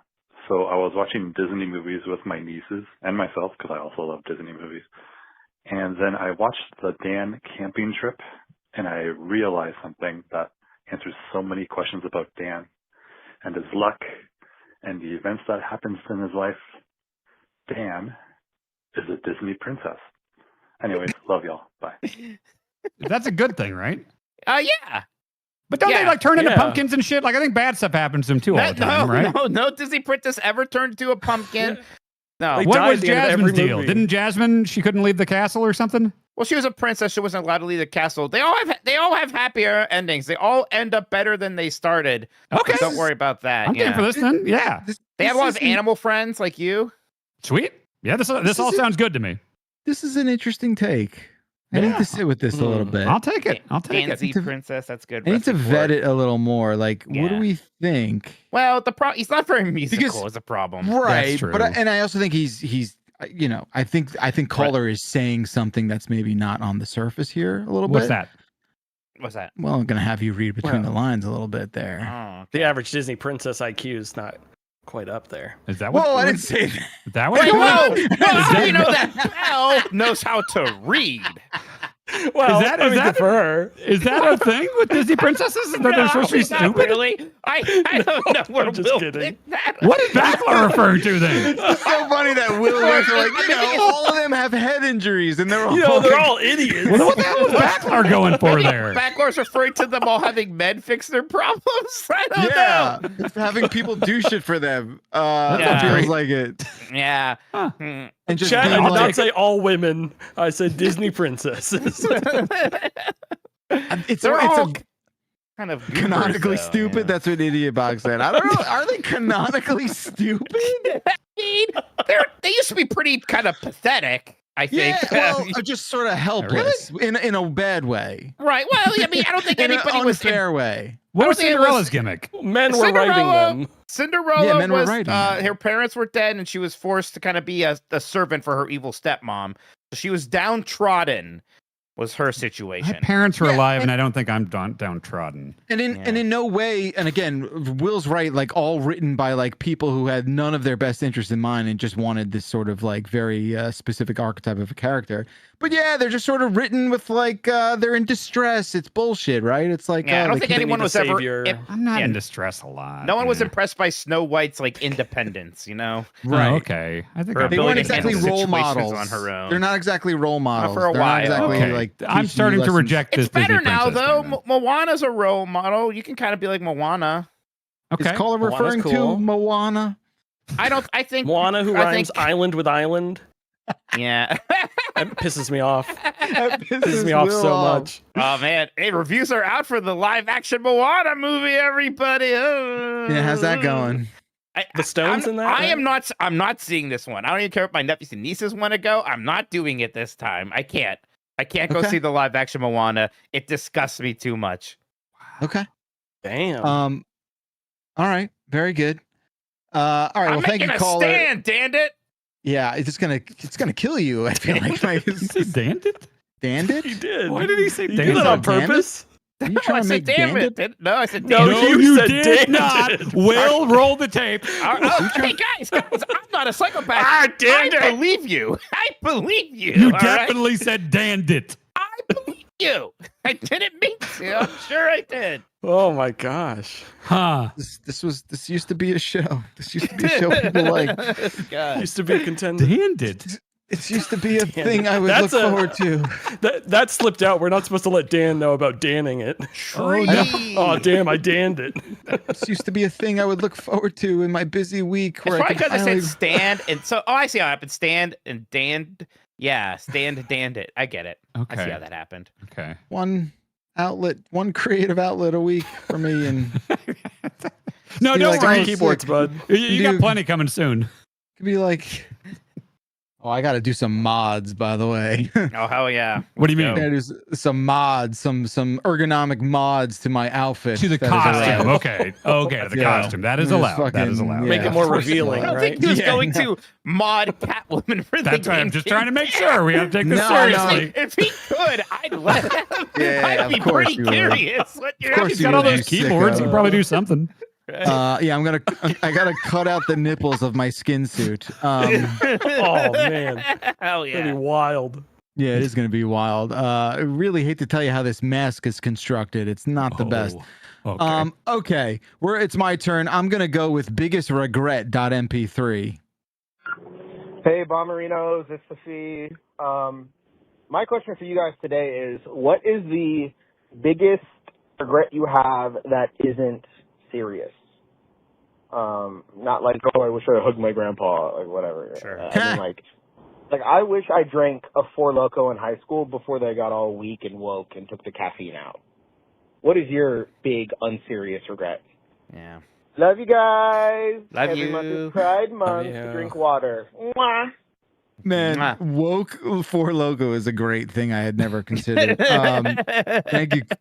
So I was watching Disney movies with my nieces and myself because I also love Disney movies. And then I watched the Dan camping trip, and I realized something that answers so many questions about Dan and his luck and the events that happens in his life. Dan is a Disney princess. Anyways, love y'all. Bye. That's a good thing, right? Yeah. But don't they Yeah, like turn into yeah. pumpkins and shit? Like I think bad stuff happens to them too all the time, right? No Disney princess ever turned into a pumpkin. No. They What die was at the end of every Jasmine's deal? movie. Didn't Jasmine? She couldn't leave the castle or something? Well, she was a princess. She wasn't allowed to leave the castle. They all have happier endings. They all end up better than they started. Okay, So don't worry about that. I'm game for this then. Yeah, They have a lot of isn't- animal friends like you. sweet. Yeah, this all isn't- sounds good to me. This is an interesting take. I need to sit with this a little bit. I'll take it. I'll take it. Dansy princess. That's good. I need to Rest vet report. it a little more. Like, what do Yeah. we think? Well, he's not very musical. Because- Is a problem. Right, true. but I also think he's I think Caller is saying something that's maybe not on the surface here a little What's bit. that? What's that? Well, I'm gonna have you read between the lines a little bit there. Oh, The average Disney princess IQ is not quite up there. Is that what? Whoa, I didn't say that. Is that what? Wait, it whoa! was? Well, how do you know that Belle knows how to read? Well, Is that- I is mean, that- good for her. Is that a thing with Disney princesses? That they're supposed to be not stupid? really. I don't know where I'm just Will kidding. picked that. What is Backler referring to then? It's so funny that Will and Rex are like, all of them have head injuries and they're all They're all idiots. Well, what the hell was Backler going for there? Backlor's referring to them all having men fix their problems. I don't yeah, know. it's having people do shit for them. Yeah. Feels Great. like it. Yeah. Huh. Hmm. And just Chat, I being did like, not say all women. I said Disney princesses. it's They're it's all a kind of goobers, canonically though, stupid. yeah. That's what Idiot Box said. I don't know. Are they canonically stupid? They used to be pretty kind of pathetic, I think. Yeah, well, just sort of helpless in a bad way. Right. Well, I mean, I don't think In an anybody was unfair way. What was I don't think it Cinderella's was- gimmick? Men were writing them. Cinderella Yeah, men were was writing them. her parents were dead, and she was forced to kind of be a servant for her evil stepmom. So she was downtrodden. Was her My situation. parents were Yeah, alive, and I don't think I'm downtrodden. And in no way, and again, Will's right, like all written by like people who had none of their best interests in mind and just wanted this sort of like very specific archetype of a character. But yeah, they're just sort of written with like they're in distress. It's bullshit, right? It's like Yeah, I don't they think can't- anyone need a was ever. savior. I'm not Yeah. in distress a lot. No one was Yeah. impressed by Snow White's like independence. You know. right. Oh, okay. I think Her I'm They ability weren't to exactly handle role situations models on her own. They're not exactly role models. for a They're not while. exactly Okay. like I'm teaching starting you to lessons. reject this It's better Disney now, princess though. thing, then. Moana's a role model. You can kind of be like Moana. Okay. Is Caller Moana's referring cool. to Moana? I think Moana, who I rhymes think- island with island. Yeah. That pisses me off. That Pisses me off Will so much. Oh man, hey, reviews are out for the live action Moana movie. Everybody. Yeah, how's that going? The stones in that, I right? am not. I'm not seeing this one. I don't even care if my nephews and nieces want to go. I'm not doing it this time. I can't. I can't go Okay. see the live action Moana. It disgusts me too much. Okay. Damn. All right. Very good. All right. I'm Well, thank making you, a caller. stand. Damn it. Yeah, it's gonna kill you. I feel like my Did he say damned it? Dandit. he did. Why did he say You damn did that it? on Damn it? purpose? Are you No, I trying to said make damn Dandit? it. No, I said No, damn it. you said did damn not. it. Will roll the tape. Hey guys, I'm not a psychopath. Ah, damn I it. believe you. I believe you. You all right? definitely said damned it. I believe you. I didn't mean to. I'm sure I did. Oh my gosh. Huh. This used to be a show. This used to be a show people like. God. Used to be a contender. Damned it. It used to be a Damn. thing I would look That's forward to. That slipped out. We're not supposed to let Dan know about danning it. Tree. Oh damn! I danned it. This used to be a thing I would look forward to in my busy week. It's Where probably I could because I finally... said stand, and so I see how it happened. Stand and danned. Yeah, stand danned it. I get it. I see Okay. how that happened. Okay. one creative outlet a week for me, and No, be don't like, worry. oh, Keyboards, bud. You got Dude. plenty coming soon. could be like, oh, I got to do some mods, by the way. Oh hell yeah! What do you Let's mean? go. There's some mods, some ergonomic mods to my outfit. To the that is costume. allowed. Okay. Okay. To the Yeah. costume. That is There's allowed. That is fucking- allowed. yeah. Make it more of course revealing, I don't right? think he was Yeah, going no. to mod Catwoman for the That's right. I'm game. just trying to make sure we have to take this No, seriously. If he could, I'd let him. Yeah, I'd be of course pretty you would. curious. What you're Of course He's you got all would, those you keyboards. He sicko. can probably do something. Yeah, I gotta cut out the nipples of my skin suit. Oh man, Hell that'd yeah! be wild. Yeah, it is gonna be wild. I really hate to tell you how this mask is constructed. It's not the best. Okay. Okay, it's my turn. I'm gonna go with biggest regret.mp3. Hey, Bomberinos, it's Sophie. My question for you guys today is, what is the biggest regret you have that isn't serious? Not like, oh, I wish I hugged my grandpa, like whatever. Sure. I mean, like I wish I drank a Four Loko in high school before they got all weak and woke and took the caffeine out. What is your big unserious regret? Yeah. Love you guys. Love Every you. month is Pride Month you. to drink water. Mwah. Man, Mwah. woke for logo is a great thing I had never considered.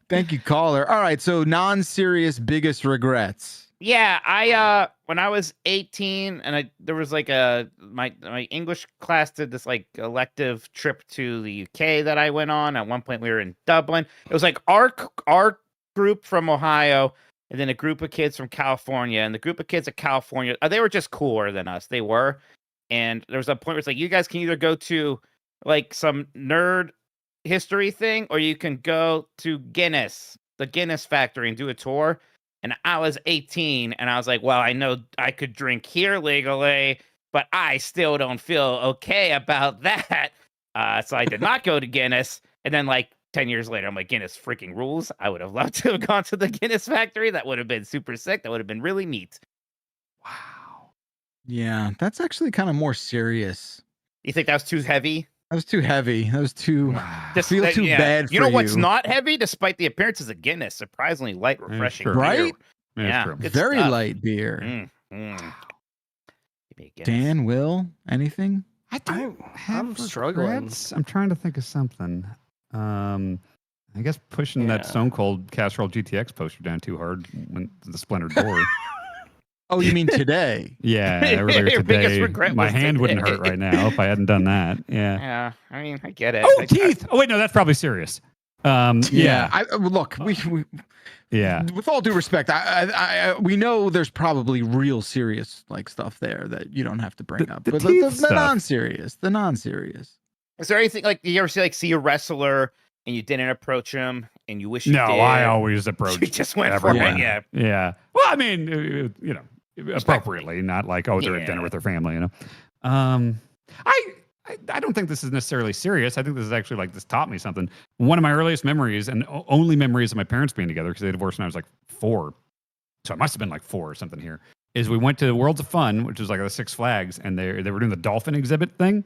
Thank you, caller. All right, so non-serious biggest regrets. Yeah, I when I was 18 and there was like my English class did this like elective trip to the UK that I went on. At one point we were in Dublin. It was like our group from Ohio and then a group of kids from California, and the group of kids at California, they were just cooler than us. They were. And there was a point where it's like, you guys can either go to like some nerd history thing, or you can go to Guinness, the Guinness factory, and do a tour. And I was 18, and I was like, well, I know I could drink here legally, but I still don't feel okay about that. So I did not go to Guinness. And then like 10 years later, I'm like, Guinness freaking rules. I would have loved to have gone to the Guinness factory. That would have been super sick. That would have been really neat. Wow. Yeah, that's actually kind of more serious. You think that was too heavy? That was too heavy. That was too. Just, feel too bad for you know what's you. not heavy, despite the appearances of Guinness? Surprisingly light, refreshing true. beer. Right? Yeah, Yeah. true. Good Very stuff. light beer. Mm, mm. Give me a Guinness. Dan, Will, anything? I'm struggling. Regrets? I'm trying to think of something. I guess pushing that Yeah. Stone Cold Casserole GTX poster down too hard went to the splintered door. Oh, you mean today? Yeah, earlier Your biggest today. regret My was hand wouldn't hurt today. right now if I hadn't done that. Yeah. Yeah, I mean, I get it. Oh, teeth. Oh, wait, no, that's probably serious. Yeah. Look, we Yeah. with all due respect, we know there's probably real serious like stuff there that you don't have to bring up. the But teeth the stuff. non-serious, the non-serious. Is there anything like you ever see a wrestler and you didn't approach him and you wish you No, did? I always approach. You just went everyone. for it. Yeah. Yeah. Well, I mean, you know, appropriately, not like, oh, they're at dinner Yeah. with their family, you know. I don't think this is necessarily serious. I think this is actually like this taught me something. One of my earliest memories and only memories of my parents being together, because they divorced when I was like 4. So I must have been like 4 or something here, is we went to Worlds of Fun, which was like the Six Flags, and they were doing the dolphin exhibit thing.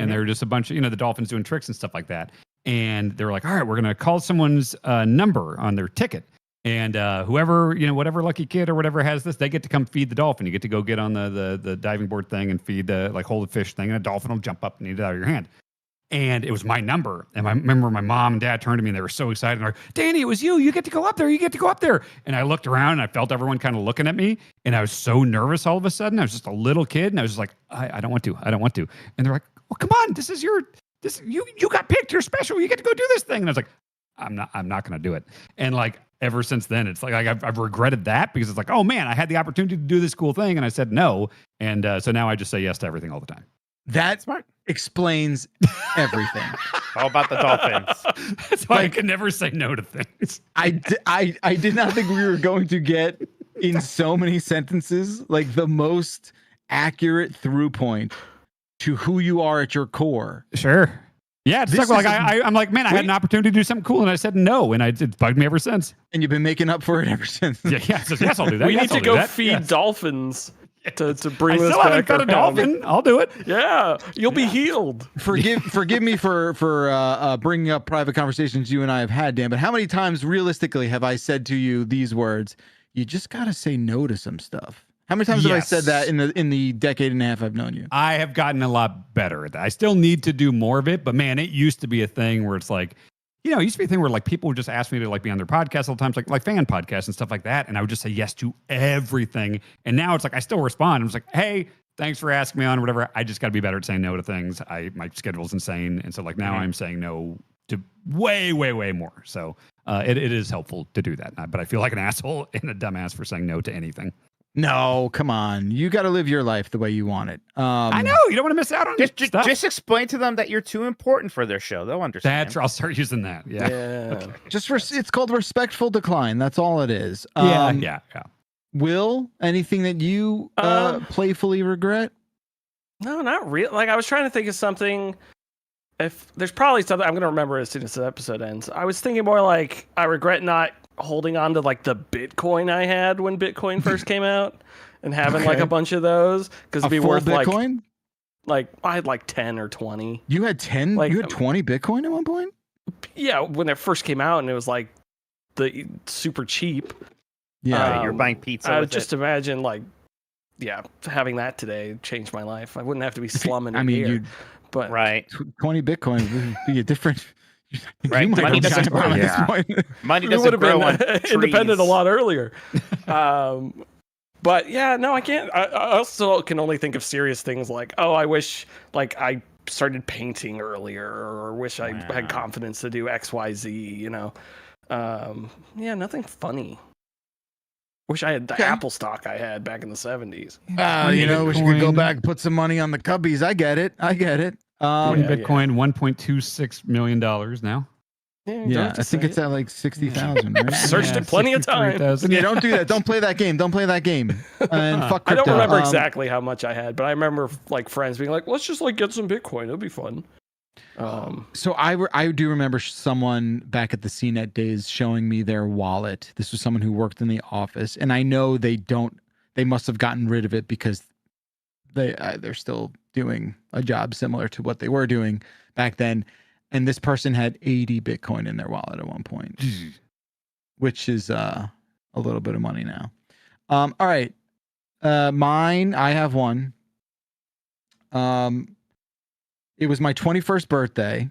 And there were just a bunch of, the dolphins doing tricks and stuff like that. And they were like, all right, we're going to call someone's number on their ticket. And whoever, whatever lucky kid or whatever has this, they get to come feed the dolphin. You get to go get on the diving board thing and feed hold a fish thing, and a dolphin will jump up and eat it out of your hand. And it was my number. And I remember my mom and dad turned to me and they were so excited. They're like, Danny, it was you. You get to go up there. You get to go up there. And I looked around and I felt everyone kind of looking at me. And I was so nervous all of a sudden. I was just a little kid. And I was just like, I don't want to. I don't want to. And they're like, well, come on. You got picked. You're special. You get to go do this thing. And I was like, I'm not going to do it. And like, ever since then, it's like I've regretted that, because it's like, oh man, I had the opportunity to do this cool thing and I said no. And so now I just say yes to everything all the time. That explains everything. All about the dolphins. That's why I can never say no to things. I did not think we were going to get in so many sentences like the most accurate through point to who you are at your core. Sure. Yeah, it's This like is I'm like, man, I had an opportunity to do something cool, and I said no, and it's bugged me ever since. And you've been making up for it ever since. Yeah, so yes, I'll do that. We Yes, need I'll to do go that. feed Yes. dolphins to I bring this still haven't back fed a around. dolphin. I'll do it. Yeah, you'll be healed. Forgive me for bringing up private conversations you and I have had, Dan. But how many times, realistically, have I said to you these words? You just gotta say no to some stuff. How many times have I said that in the decade and a half I've known you? I have gotten a lot better at that. I still need to do more of it, but man, it used to be a thing where it's like, it used to be a thing where like people would just ask me to like be on their podcast all the time, like fan podcasts and stuff like that, and I would just say yes to everything. And now it's like I still respond. I'm just like, hey, thanks for asking me on or whatever. I just got to be better at saying no to things. My schedule's insane, and so like now I'm saying no to way more. So it is helpful to do that. But I feel like an asshole and a dumbass for saying no to anything. No, come on. You got to live your life the way you want it. I know. You don't want to miss out on stuff. Just explain to them that you're too important for their show. They'll understand. That's I'll start using that. Yeah. Yeah. It's called respectful decline. That's all it is. Yeah. Will, anything that you playfully regret? No, not really. Like I was trying to think of something. If there's probably something I'm gonna remember as soon as the episode ends. I was thinking more like I regret not holding on to like the Bitcoin I had when Bitcoin first came out and having like a bunch of those because it'd be worth Bitcoin? like I had like 10 or 20. You had 10? Like, you had 20 Bitcoin at one point? Yeah, when it first came out and it was like the super cheap. Yeah, you're buying pizza. I would just imagine like, yeah, having that today changed my life. I wouldn't have to be slumming. But 20 Bitcoin would be a different. Right, money doesn't grow. Money doesn't grow on independent a lot earlier. But yeah, no, I can't. I also can only think of serious things like, oh, I wish like I started painting earlier, or wish I had confidence to do X, Y, Z. Yeah, nothing funny. Wish I had the Apple stock I had back in the 70s. Wish we could go back and put some money on the Cubbies. I get it. Bitcoin, $1.26 million now. Yeah, I think it's at like 60,000. Right? Searched it plenty of times. Yeah, don't do that. Don't play that game. And fuck crypto. I don't remember exactly how much I had, but I remember like friends being like, "Let's just like get some Bitcoin. It'll be fun." So I do remember someone back at the CNET days showing me their wallet. This was someone who worked in the office, and I know they must have gotten rid of it because they're still doing a job similar to what they were doing back then. And this person had 80 Bitcoin in their wallet at one point, which is a little bit of money now. All right. Mine, I have one. It was my 21st birthday.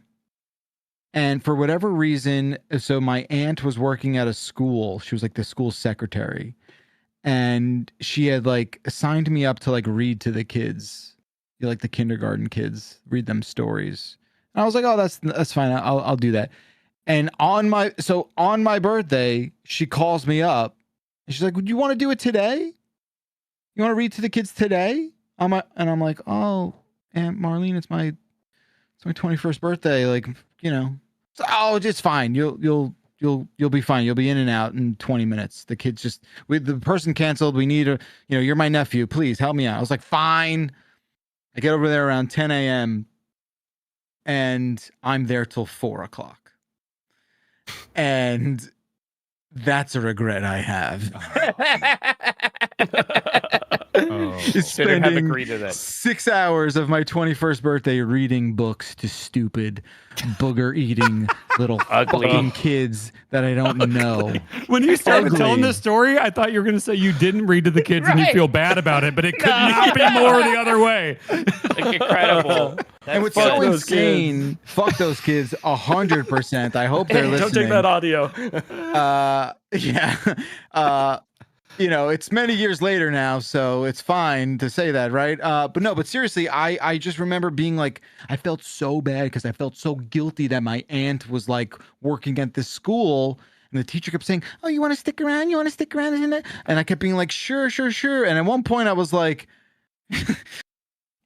And for whatever reason, so my aunt was working at a school. She was like the school secretary. And she had like assigned me up to like read to the kids, like the kindergarten kids, read them stories. And I was like, oh, that's fine. I'll do that. And on my birthday, she calls me up and she's like, "Would you want to do it today? You want to read to the kids today?" And I'm like, "Oh, Aunt Marlene, it's my 21st birthday. Like, it's fine. You'll be fine. You'll be in and out in 20 minutes. The kids the person canceled. We need you're my nephew. Please help me out." I was like, fine. I get over there around 10 a.m. and I'm there till 4:00. And that's a regret I have. Shouldn't have agreed to that. 6 hours of my 21st birthday reading books to stupid, booger-eating little fucking kids that I don't know. When you started telling this story, I thought you were going to say you didn't read to the kids and you feel bad about it, but it could not be more the other way. Incredible. And what's so insane, fuck those kids 100%. I hope they're listening. Don't take that audio. It's many years later now, so it's fine to say that, right? But seriously, I just remember being like, I felt so bad because I felt so guilty that my aunt was like working at this school, and the teacher kept saying, "Oh, you want to stick around? You want to stick around?" Isn't it? And I kept being like, "Sure." And at one point, I was like,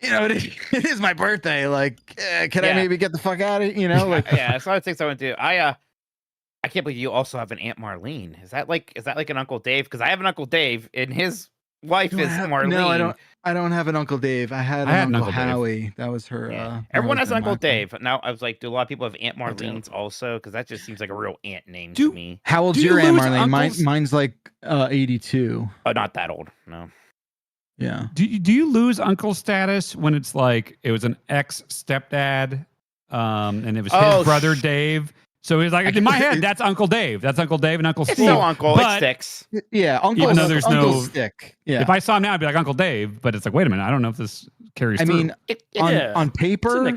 it is my birthday. Like, can I maybe get the fuck out of it? That's one of the things I want to do. I can't believe you also have an Aunt Marlene. Is that like an Uncle Dave? Because I have an Uncle Dave, and his wife is Marlene. No, I don't. I don't have an Uncle Dave. I had an Uncle Howie. That was her. Yeah. Everyone has been Uncle my Dave. Now I was like, do a lot of people have Aunt Marlene's also? Because that just seems like a real aunt name Do- to me. How old's Do you your Aunt lose Marlene? uncles? Mine's like 82. Oh, not that old. No. Yeah. Do you lose uncle status when it's like it was an ex stepdad, and it was his brother Dave? So it's like in my head, that's Uncle Dave. That's Uncle Dave and Uncle Steve. It's no uncle. It sticks. Yeah, Uncle. Even though there's no stick. Yeah. If I saw him now, I'd be like Uncle Dave. But it's like, wait a minute, I don't know if this carries I through. mean, on paper,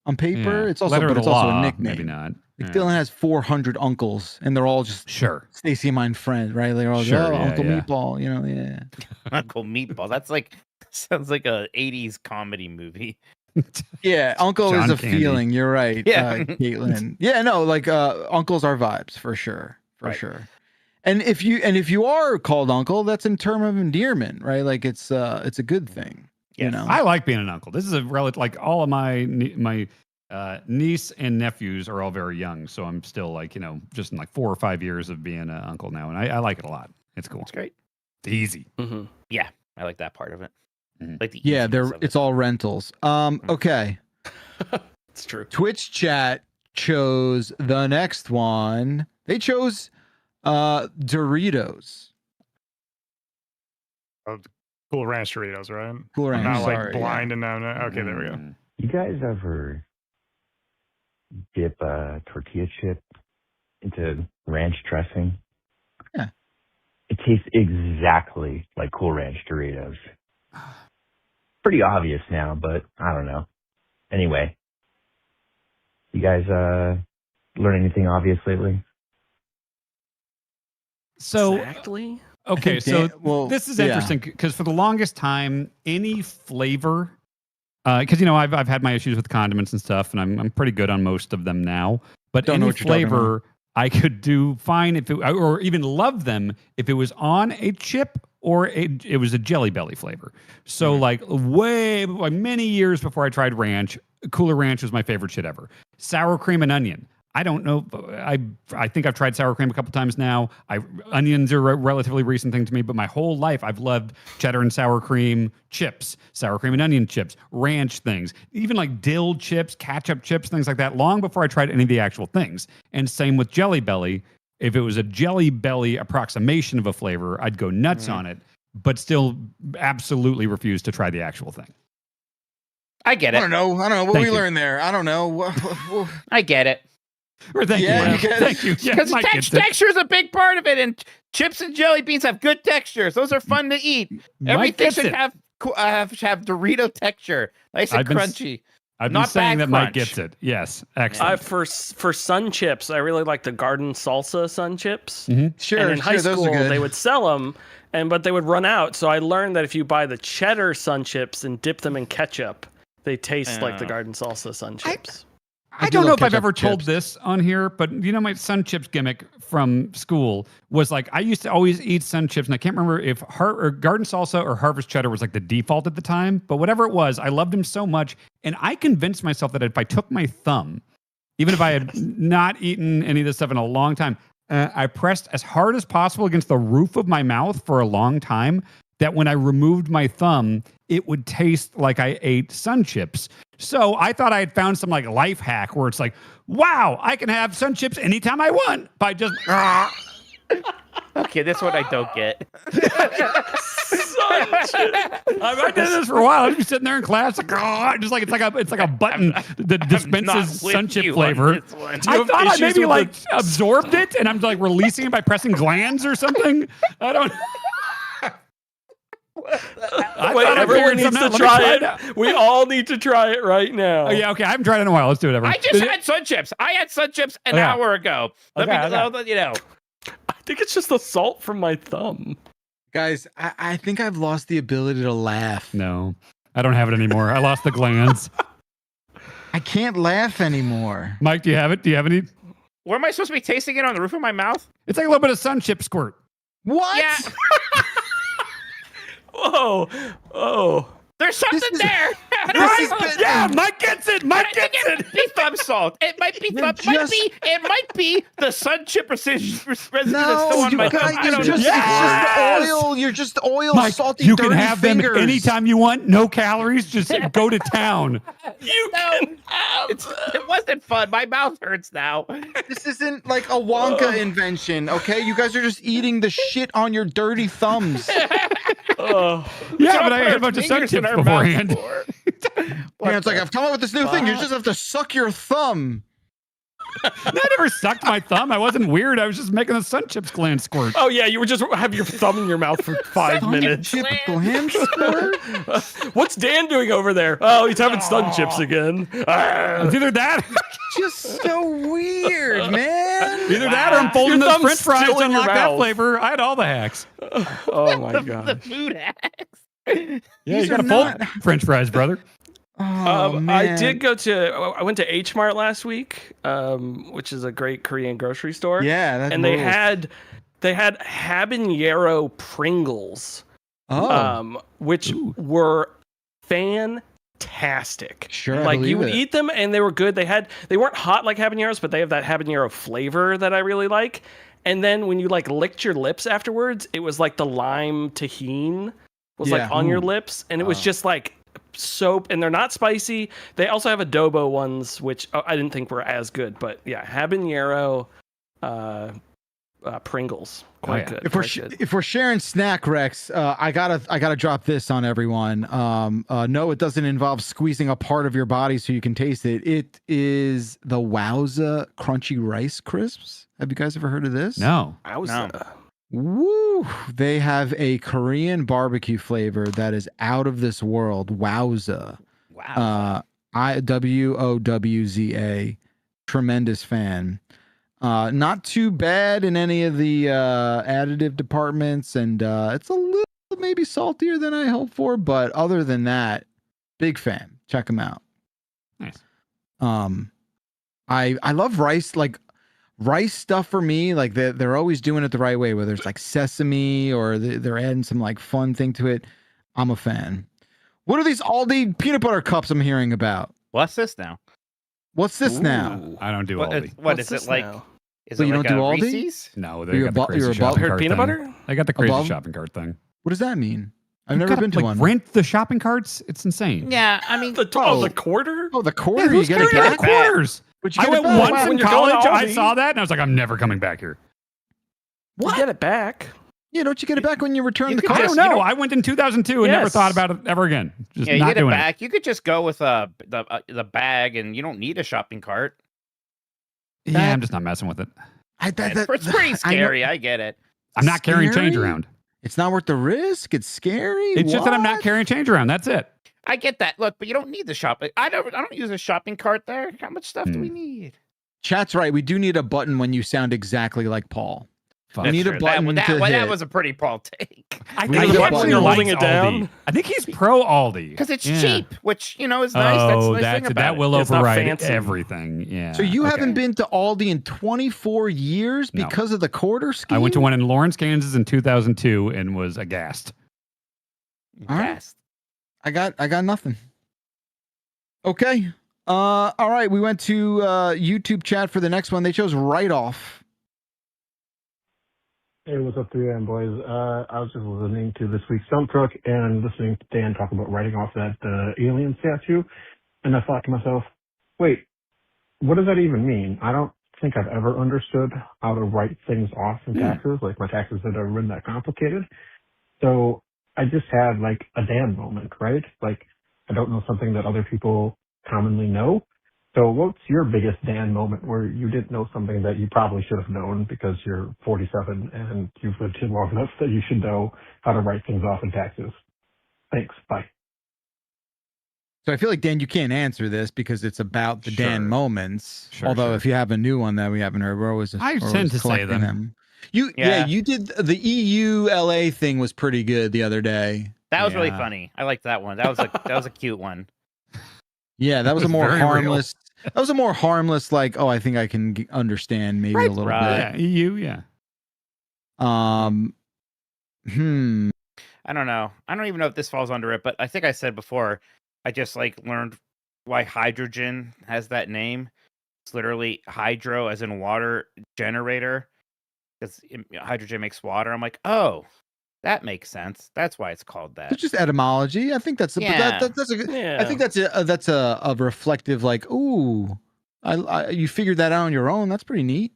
on paper, it's also, but it's also a nickname. Maybe not. Like Dylan has 400 uncles, and they're all just Stacy and mine friend, right? They're all Uncle Meatball, Uncle Meatball. That's like sounds like a 80s comedy movie. Yeah, uncle John is a Candy. feeling. You're right, Yeah. Caitlin. Yeah, no, like uncles are vibes for sure, sure. And if you are called uncle, that's in term of endearment, right? Like it's a good thing. Yes. You know, I like being an uncle. This is a relative. Like all of my niece and nephews are all very young, so I'm still like just in like 4 or 5 years of being an uncle now, and I like it a lot. It's cool. It's great. It's easy. Mm-hmm. Yeah, I like that part of it. Like it's all rentals. Okay. It's true. Twitch chat chose the next one. They chose Doritos. Cool Ranch Doritos, right? Cool Ranch. I'm not like sorry, blind and no. Okay, there we go. You guys ever dip a tortilla chip into ranch dressing? Yeah. It tastes exactly like Cool Ranch Doritos. Pretty obvious now, but I don't know. Anyway, you guys learn anything obvious lately? So exactly. Okay, so this is interesting because for the longest time, any flavor, because I've had my issues with condiments and stuff, and I'm pretty good on most of them now. But any flavor I could do fine if it, or even love them if it was on a chip or it was a Jelly Belly flavor. So like many years before I tried ranch, Cooler Ranch was my favorite shit ever. Sour cream and onion. I don't know. I think I've tried sour cream a couple times now. Onions are a relatively recent thing to me, but my whole life I've loved cheddar and sour cream chips, sour cream and onion chips, ranch things, even like dill chips, ketchup chips, things like that, long before I tried any of the actual things. And same with Jelly Belly. If it was a Jelly Belly approximation of a flavor, I'd go nuts on it, but still absolutely refuse to try the actual thing. I get it. I don't know. What we learned there? I don't know. I get it. Thank you. Thank you. Because texture is a big part of it, and chips and jelly beans have good textures. Those are fun to eat. Everything should have Dorito texture, nice and crunchy. I've been saying that Mike gets it. Yes, excellent. For SunChips, I really like the garden salsa SunChips. Mm-hmm. Sure. And in high those school, are good. they would sell them, but they would run out. So I learned that if you buy the cheddar SunChips and dip them in ketchup, they taste like the garden salsa SunChips. I don't know if I've ever told this on here, but my SunChips gimmick from school was like I used to always eat SunChips, and I can't remember if garden salsa or harvest cheddar was like the default at the time, but whatever it was, I loved them so much, and I convinced myself that if I took my thumb, even if I had not eaten any of this stuff in a long time, I pressed as hard as possible against the roof of my mouth for a long time, that when I removed my thumb, it would taste like I ate SunChips. So I thought I had found some like life hack where it's like, wow, I can have SunChips anytime I want by just. Okay, that's what I don't get. I did this for a while. I'd be sitting there in class, like, it's like a button that dispenses SunChip flavor. I thought I maybe absorbed it, and I'm like releasing it by pressing glands or something. I don't. Wait, everyone needs to try it. We all need to try it right now. Oh, yeah, okay. I haven't tried it in a while. Let's do it, everyone. I just had SunChips. I had SunChips an hour ago. Let me know. I think it's just the salt from my thumb. Guys, I think I've lost the ability to laugh. No, I don't have it anymore. I lost the glands. I can't laugh anymore. Mike, do you have it? Do you have any? Where am I supposed to be tasting it on the roof of my mouth? It's like a little bit of SunChip squirt. What? Yeah. Whoa. Oh. There's something there. Yeah, Mike gets it. Mike gets it. Be thumb salt. It might be thumb. It might be the SunChip residue that's still on my thumb. I don't know. It's just oil. You're just oil, Mike, salty, you dirty can have fingers. them anytime you want. No calories. Just go to town. It wasn't fun. My mouth hurts now. This isn't like a Wonka invention, okay? You guys are just eating the shit on your dirty thumbs. Yeah, but I ate a bunch of SunChips beforehand. Yeah, it's like, I've come up with this new thing. You just have to suck your thumb. I never sucked my thumb. I wasn't weird. I was just making the SunChips gland squirt. Oh yeah, you were just have your thumb in your mouth for 5 minutes. Gland squirt? What's Dan doing over there? Oh, he's having SunChips again. It's either that. Just so weird, man. Either that or I'm folding Your those thumb's French fries still to in your unlock that mouth. flavor. I had all the hacks. Oh my The god. food hacks. Yeah, These you gotta are fold French fries, brother. Oh, man. I did go to. I went to H Mart last week, which is a great Korean grocery store. Yeah, that's and they had habanero Pringles, which were fantastic. Sure, I like you believe would it. eat them and they were good. They weren't hot like habaneros, but they have that habanero flavor that I really like. And then when you like licked your lips afterwards, it was like the lime tahini was like on your lips, and it was just like soap. And they're not spicy. They also have adobo ones, which I didn't think were as good, but yeah, habanero Pringles, quite good. If we're sharing snack Rex, I gotta drop this on everyone. No, it doesn't involve squeezing a part of your body so you can taste it. It is the Wowza Crunchy Rice Crisps. Have you guys ever heard of this? No. Woo! They have a Korean barbecue flavor that is out of this world. Wowza. Wow. WOWZA. Tremendous fan. Not too bad in any of the additive departments, and it's a little maybe saltier than I hoped for, but other than that, big fan. Check them out. Nice. I love rice, like rice stuff for me. Like they're always doing it the right way, whether it's like sesame or they're adding some like fun thing to it. I'm a fan. What are these Aldi peanut butter cups I'm hearing about? What's this now? What's this now? I don't do Aldi. What is it like? Now? Is So it you like don't do a Aldi? Reese's? No, You're they got the crazy shopping cart peanut thing. butter? They got the crazy Above? shopping cart thing. What does that mean? I've You never gotta, been to like, one. Rent the shopping carts? It's insane. Yeah, I mean, The quarter? Oh, the quarter. Yeah, you who's get it carrying back? the quarters? But you I get it went back. once When in you're going to college. I Aldi. saw that and I was like, I'm never coming back here. You get it back. Yeah, don't you get it back when you return You the could car? I just- don't know. you know- I went in 2002 and never Yes. thought about it ever again. Just yeah, you not get it doing back. You could just go with the bag, and you don't need a shopping cart. Yeah, I'm just not messing with it. It's pretty scary. I get it. I'm not carrying change Scary? around. It's not worth the risk. It's scary. It's just that I'm not What? carrying change around. That's it. I get that. Look, but you don't need the shopping. I don't use a shopping cart there. How much stuff do we need? Chat's right. We do need a button when you sound exactly like Paul. Fuck. We need a True. button that, to that hit. was a pretty Paul take. I We think need he a actually button. You're likes holding it Aldi. down? I think he's pro Aldi. Because it's Yeah. cheap, which, is nice. That's the Oh, nice thing about that it. will It's not override fancy. everything. Yeah. So you okay. haven't been to Aldi in 24 years No. because of the quarter scheme? I went to one in Lawrence, Kansas in 2002 and was aghast. All right. Fast. I got nothing. Okay. All right. We went to YouTube chat for the next one. They chose Right Off. Hey, what's up, 3am boys? I was just listening to this week's Dump Truck and listening to Dan talk about writing off that alien statue, and I thought to myself, wait, what does that even mean? I don't think I've ever understood how to write things off in taxes. Like, my taxes have never been that complicated. So I just had like a Dan moment, right? Like, I don't know something that other people commonly know. So what's your biggest Dan moment where you didn't know something that you probably should have known because you're 47 and you've lived here long enough that you should know how to write things off in taxes? Thanks. Bye. So I feel like, Dan, you can't answer this because it's about the Dan moments. Sure, Although sure. if you have a new one that we haven't heard, we're always I we're tend always to say collecting them. You Yeah. you did the EU LA thing was pretty good the other day. That was really Yeah. funny. I liked that one. That was a cute one. Yeah, that was a was more very real. harmless. That was a more harmless, like, oh, I think I can understand maybe a little Right. Yeah, EU, yeah. bit. I don't know. I don't even know if this falls under it, but I think I said before, I just like learned why hydrogen has that name. It's literally hydro, as in water generator. Because hydrogen makes water. I'm like, oh, that makes sense. That's why it's called that. It's just etymology. I think that's Yeah. that's a good. Yeah. I think that's a reflective like, ooh, you figured that out on your own. That's pretty neat.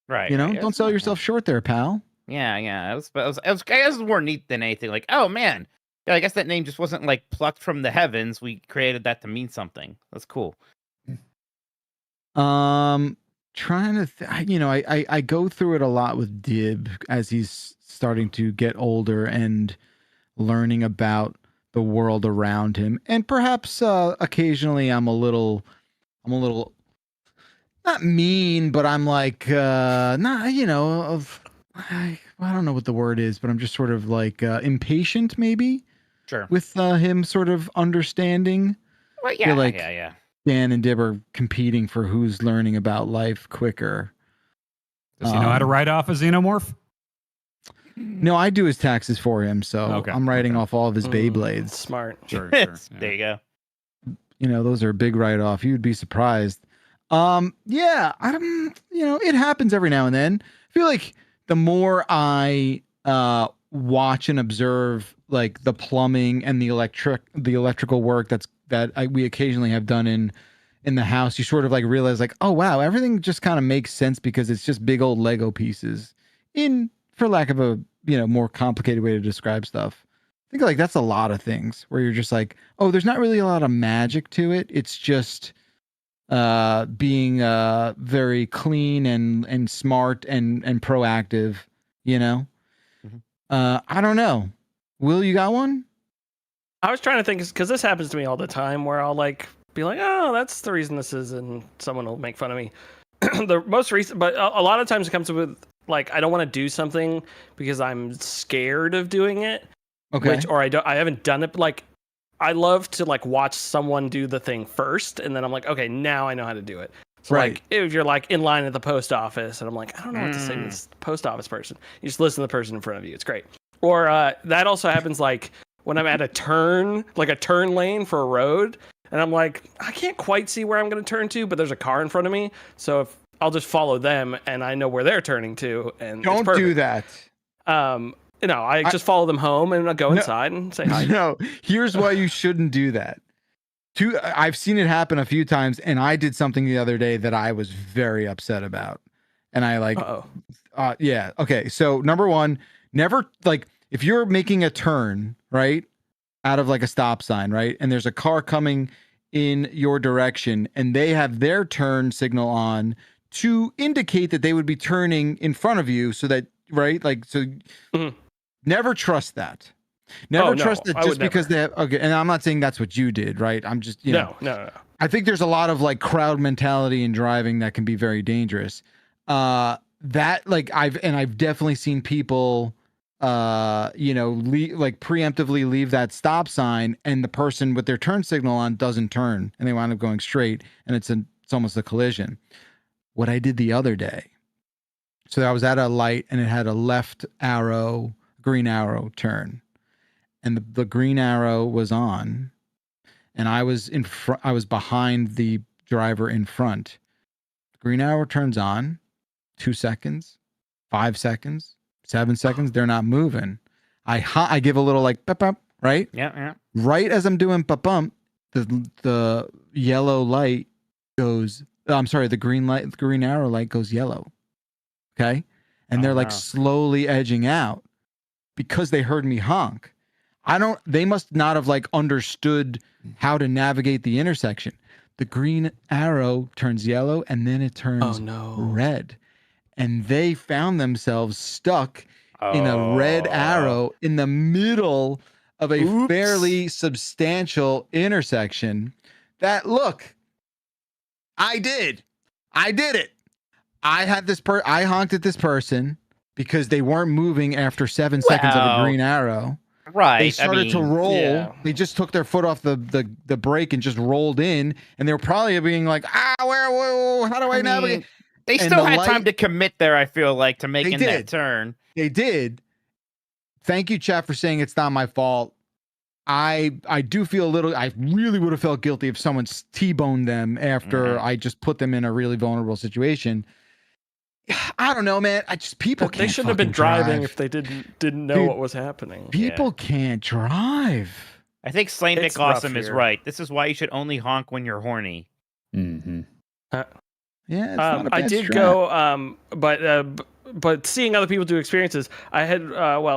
Right. You know, right. don't sell yourself short there, pal. Yeah, yeah. It was, I guess it was more neat than anything. Like, oh man, yeah, I guess that name just wasn't like plucked from the heavens. We created that to mean something. That's cool. Trying to, you know, I go through it a lot with Dib as he's starting to get older and learning about the world around him, and perhaps occasionally I'm a little not mean, but I'm like not, you know, I don't know what the word is, but I'm just sort of like impatient maybe. Sure. With him sort of understanding. Well, yeah, Feel like yeah. Dan and Dib are competing for who's learning about life quicker. Does he know how to write off a xenomorph? No, I do his taxes for him, so I'm writing off all of his Beyblades. Smart. Sure. There you go. You know, those are a big write-off. You'd be surprised. Yeah, you know, it happens every now and then. I feel like the more I watch and observe like the plumbing and the electrical work we occasionally have done in the house, you sort of like realize like, oh wow, everything just kind of makes sense because it's just big old Lego pieces for lack of a, you know, more complicated way to describe stuff. I think like that's a lot of things where you're just like, oh, there's not really a lot of magic to it. It's just being very clean and smart and proactive, you know. I don't know. Will, you got one? I was trying to think because this happens to me all the time where I'll like be like, oh, that's the reason this is, and someone will make fun of me. The most recent, but a lot of times it comes with like I don't want to do something because I'm scared of doing it. Okay. I haven't done it. But like I love to like watch someone do the thing first, and then I'm like, okay, now I know how to do it. So right. Like if you're like in line at the post office, and I'm like, I don't know what to say to this post office person. You just listen to the person in front of you. It's great. Or that also happens like when I'm at a turn lane for a road, and I'm like, I can't quite see where I'm going to turn to, but there's a car in front of me. So if I'll just follow them, and I know where they're turning to, and don't do that. You know, I just follow them home, and I'll go inside and say hi. No, here's why you shouldn't do that. I've seen it happen a few times, and I did something the other day that I was very upset about, and I like, yeah, okay. So number one, never like if you're making a turn right out of like a stop sign, right, and there's a car coming in your direction, and they have their turn signal on to indicate that they would be turning in front of you, so that right, like so. Never trust that. Never trust that just because they have, okay. And I'm not saying that's what you did, right? I'm just, you know. No. I think there's a lot of like crowd mentality in driving that can be very dangerous. That like I've definitely seen people, you know, like preemptively leave that stop sign, and the person with their turn signal on doesn't turn, and they wind up going straight, and it's almost a collision. What I did the other day. So I was at a light, and it had a left arrow, green arrow turn, and the green arrow was on, and I was in front. I was behind the driver in front. The green arrow turns on, 2 seconds, 5 seconds, 7 seconds. They're not moving. I give a little like bump, bump, right? Yeah. Right as I'm doing bump, the yellow light goes. I'm sorry, the green arrow light goes yellow. Okay, and they're like slowly edging out. Because they heard me honk. They must not have like understood how to navigate the intersection. The green arrow turns yellow, and then it turns red. And they found themselves stuck in a red arrow in the middle of a fairly substantial intersection. Look, I did it. I had I honked at this person because they weren't moving after 7 seconds of a green arrow. Right. They started to roll. Yeah. They just took their foot off the brake and just rolled in. And they were probably being like, where how do I navigate? They still had time to commit there, I feel like, to making that turn. They did. Thank you, chat, for saying it's not my fault. I do feel a little. I really would have felt guilty if someone T-boned them after I just put them in a really vulnerable situation. I don't know, man. People They can't. shouldn't have been fucking driving drive. if they didn't know Dude, what was happening. People can't drive. I think Slane It's Nick Awesome rough is here. right. This is why you should only honk when you're horny. Mm-hmm. Yeah, it's not a bad I did strat. go, but seeing other people do experiences, I had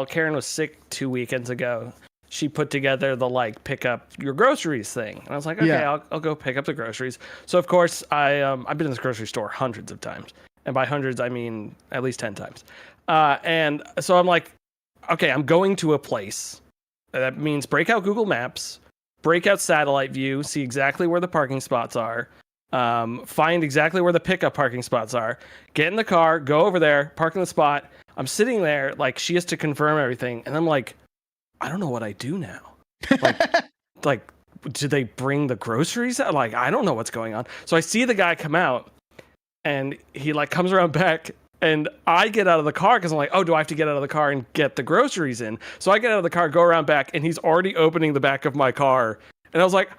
Karen was sick 2 weekends ago. She put together the pick up your groceries thing, and I was like, okay, Yeah. I'll go pick up the groceries. So of course I've been in this grocery store hundreds of times, and by hundreds I mean at least 10 times. And so I'm like, okay, I'm going to a place. That means break out Google Maps, break out satellite view, see exactly where the parking spots are. Find exactly where the pickup parking spots are, get in the car, go over there, park in the spot. I'm sitting there, she has to confirm everything. And I'm like, I don't know what I do now. Do they bring the groceries out? I don't know what's going on. So I see the guy come out and he comes around back and I get out of the car because I'm like, oh, do I have to get out of the car and get the groceries in? So I get out of the car, go around back, and he's already opening the back of my car. And I was like,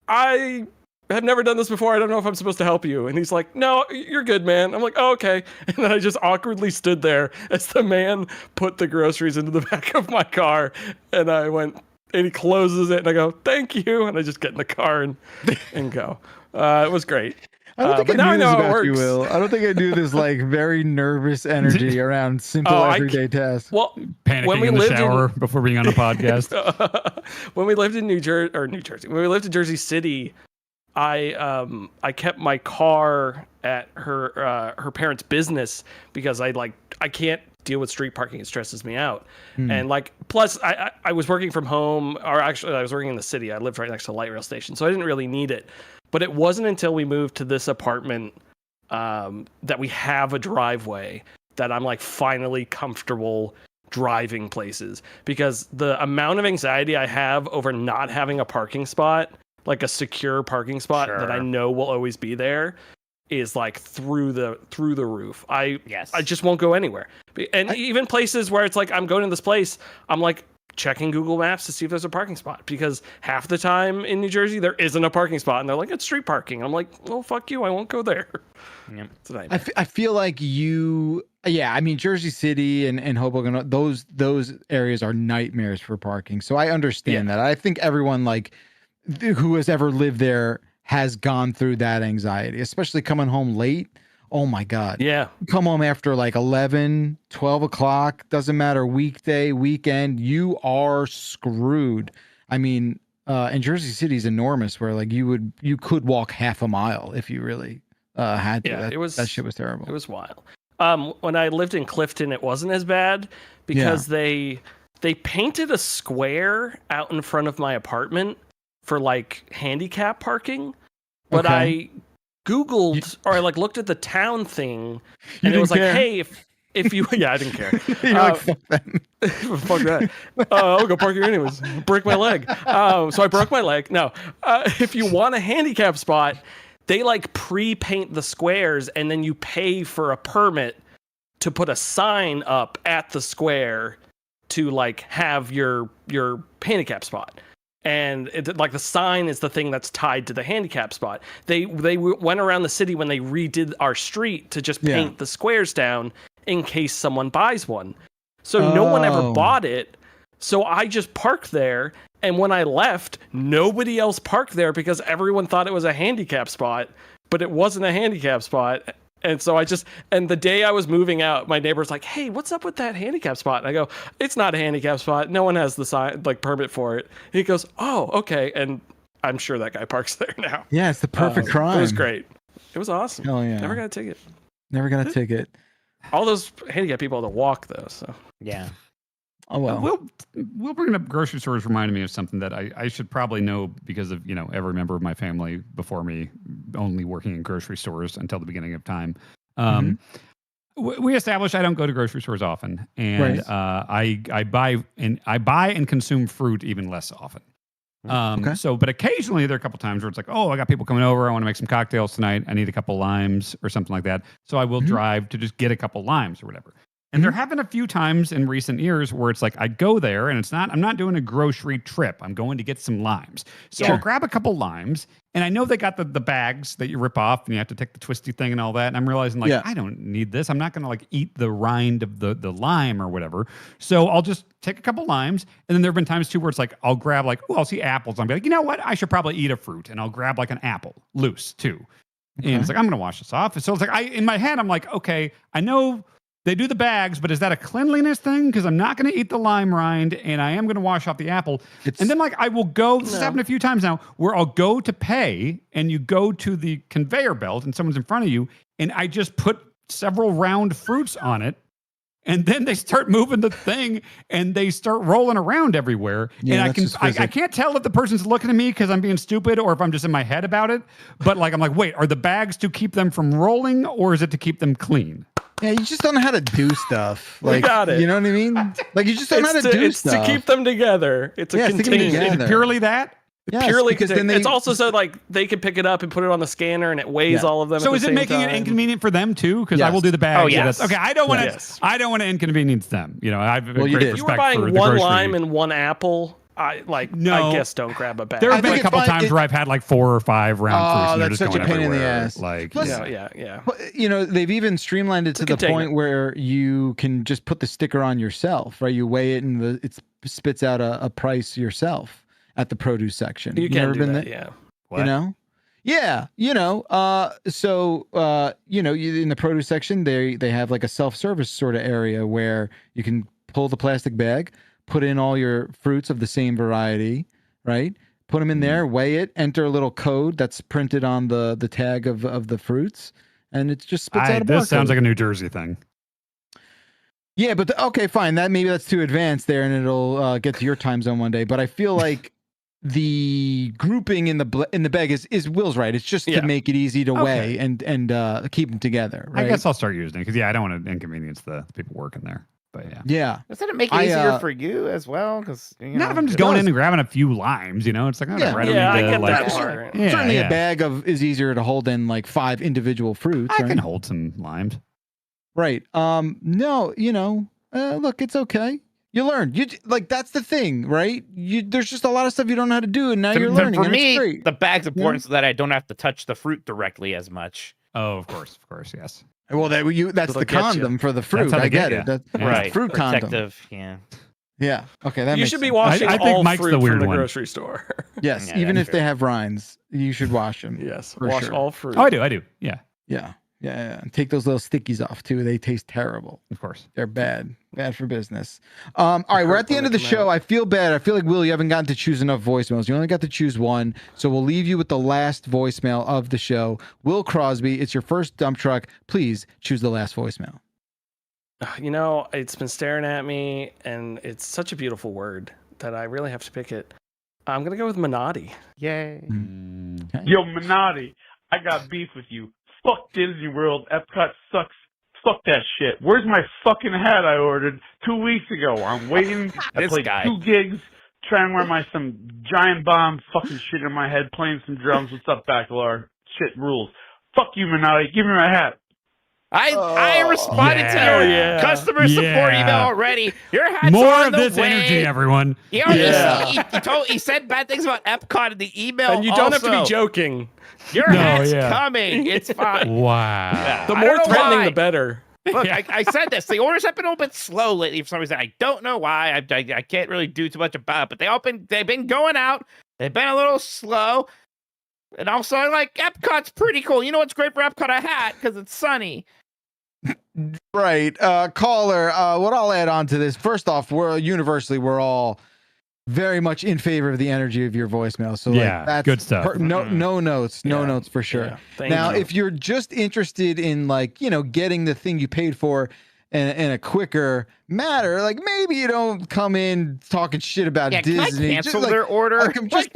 I have never done this before. I don't know if I'm supposed to help you. And he's like, no, you're good, man. I'm like, oh, okay. And then I just awkwardly stood there as the man put the groceries into the back of my car. And I went, and he closes it and I go, thank you. And I just get in the car and go. It was great. I don't think but I now knew I this know how it about you, works. Will. I don't think I knew this very nervous energy around simple everyday tasks. Well, Panicking when we in the lived shower before being on a podcast. When we lived in New Jersey, when we lived in Jersey City, I kept my car at her parents' business because I can't deal with street parking. It stresses me out. And plus I was working from home, or actually I was working in the city. I lived right next to a light rail station, so I didn't really need it. But it wasn't until we moved to this apartment that we have a driveway that I'm finally comfortable driving places, because the amount of anxiety I have over not having a parking spot, a secure parking spot that I know will always be there, is through the roof. I just won't go anywhere. And even places where it's I'm going to this place, I'm checking Google Maps to see if there's a parking spot, because half the time in New Jersey there isn't a parking spot and they're like, it's street parking. I'm like, well, fuck you, I won't go there. Yep. It's a nightmare. I feel like I mean, Jersey City and Hoboken, those areas are nightmares for parking. So I understand that. I think everyone who has ever lived there has gone through that anxiety, especially coming home late. Oh my God. Yeah. Come home after 11, 12 o'clock, doesn't matter, weekday, weekend, you are screwed. I mean, and Jersey City is enormous, where you could walk half a mile if you really had to. Yeah, that shit was terrible. It was wild. When I lived in Clifton, it wasn't as bad because they painted a square out in front of my apartment for handicap parking, but I Googled or I looked at the town thing, and it was hey, if you I didn't care. You're fuck them. Fuck that. I'll go park here anyways. Break my leg. So I broke my leg. No, if you want a handicap spot, they pre-paint the squares, and then you pay for a permit to put a sign up at the square to have your handicap spot. And the sign is the thing that's tied to the handicap spot. They went around the city when they redid our street to just paint the squares down in case someone buys one. So no one ever bought it. So I just parked there. And when I left, nobody else parked there because everyone thought it was a handicap spot, but it wasn't a handicap spot. And so and the day I was moving out, my neighbor's like, hey, what's up with that handicap spot? And I go, it's not a handicap spot. No one has the sign, permit for it. And he goes, oh, okay. And I'm sure that guy parks there now. Yeah, it's the perfect crime. It was great. It was awesome. Hell yeah. Never got a ticket. Never got a ticket. All those handicap people had to walk though. So yeah. Oh well. Will bringing up grocery stores reminded me of something that I should probably know because of every member of my family before me only working in grocery stores until the beginning of time. We established I don't go to grocery stores often, and I buy and consume fruit even less often. So, but occasionally there are a couple times where it's oh, I got people coming over. I want to make some cocktails tonight. I need a couple limes or something like that. So I will drive to just get a couple limes or whatever. And there have been a few times in recent years where it's like I go there and I'm not doing a grocery trip. I'm going to get some limes. So I'll grab a couple limes, and I know they got the bags that you rip off and you have to take the twisty thing and all that. And I'm realizing I don't need this. I'm not going to like eat the rind of the lime or whatever. So I'll just take a couple limes. And then there have been times too where it's like I'll grab I'll see apples. I'll be like, you know what? I should probably eat a fruit. And I'll grab like an apple loose too. Okay. And it's like, I'm going to wash this off. And so it's like, in my head, I'm like, okay, I know they do the bags, but is that a cleanliness thing? Because I'm not going to eat the lime rind, and I am going to wash off the apple. And then, I will go. This has happened a few times now, where I'll go to pay, and you go to the conveyor belt, and someone's in front of you, and I just put several round fruits on it, and then they start moving the thing, and they start rolling around everywhere. Yeah, and I can't tell if the person's looking at me because I'm being stupid, or if I'm just in my head about it. But I'm like, wait, are the bags to keep them from rolling, or is it to keep them clean? Yeah, you just don't know how to do stuff. You got it. You know what I mean? You just don't know how to do stuff. It's to keep them together. It's a container. Is it purely that? Yes, purely because then it's also so they can pick it up and put it on the scanner and it weighs all of them. So at is the it same making time. it inconvenient for them too? Because I will do the bags. Oh, yes. Okay, I don't want to. I don't want to inconvenience them. You know, I've great respect you were buying for the one grocery. lime and one apple. I guess don't grab a bag. There have been a couple times where I've had 4 or 5 round fruits. And that's they're such just a going pain in the everywhere. ass. Plus, yeah. But, they've even streamlined it to the point where you can just put the sticker on yourself, right? You weigh it and it spits out a price yourself at the produce section. You can do that, yeah. What? Yeah, so in the produce section, they have a self-service sort of area where you can pull the plastic bag, put in all your fruits of the same variety, right? Put them in there, weigh it, enter a little code that's printed on the tag of the fruits, and it just spits out a barcode. This sounds like a New Jersey thing. Yeah, but okay, fine. Maybe that's too advanced there, and it'll get to your time zone one day. But I feel like the grouping in the bag is Will's right. It's just to make it easy to weigh and keep them together. Right? I guess I'll start using it because I don't want to inconvenience the people working there. But yeah. Doesn't it make it easier for you as well? Because not if I'm just going in and grabbing a few limes, It's like, whatever. I get that part. Certainly a bag is easier to hold in 5 individual fruits. I can hold some limes. Right. No, look, it's okay. You learn. That's the thing, right? There's just a lot of stuff you don't know how to do, and now you're learning. For me, it's great. the bag's important so that I don't have to touch the fruit directly as much. Oh, of course, yes. Well, that's the condom for the fruit. I get it. That's right. Fruit protective, condom. Yeah. Okay. That you makes should sense. be washing I think all Mike's fruit the weird from the one. grocery store. Yes, even if they have rinds, you should wash them. Yes, for wash sure. all fruit. Oh, I do. Yeah. Yeah. And take those little stickies off too. They taste terrible. Of course. They're bad for business. All right, we're at the end of the show. I feel bad. I feel like, Will, you haven't gotten to choose enough voicemails. You only got to choose one. So we'll leave you with the last voicemail of the show. Will Crosby, it's your first dump truck. Please choose the last voicemail. It's been staring at me, and it's such a beautiful word that I really have to pick it. I'm going to go with Minotti. Yay. Okay. Yo, Minotti, I got beef with you. Fuck Disney World. Epcot sucks. Fuck that shit. Where's my fucking hat I ordered 2 weeks ago? I'm waiting. I played 2 gigs, trying to wear some giant bomb fucking shit in my head, playing some drums. What's up, Bacalar? Shit rules. Fuck you, Minotti. Give me my hat. I responded to your customer support email already. Your hat's More on of the this way. energy, everyone. He said bad things about Epcot in the email. And you don't have to be joking. Your hat's coming. It's fine. Wow. Yeah. The more threatening, the better. Look, I said this. The orders have been a little bit slow lately for some reason. I don't know why. I can't really do too much about it. But they've been going out. They've been a little slow. And also, Epcot's pretty cool. You know what's great for Epcot? A hat, because it's sunny. Right. Caller, what I'll add on to this, first off, we're all very much in favor of the energy of your voicemail. So that's good stuff. No notes for sure. Yeah, now, if you're just interested in getting the thing you paid for in a quicker matter, maybe you don't come in talking shit about Disney. Can I cancel their order? I'm just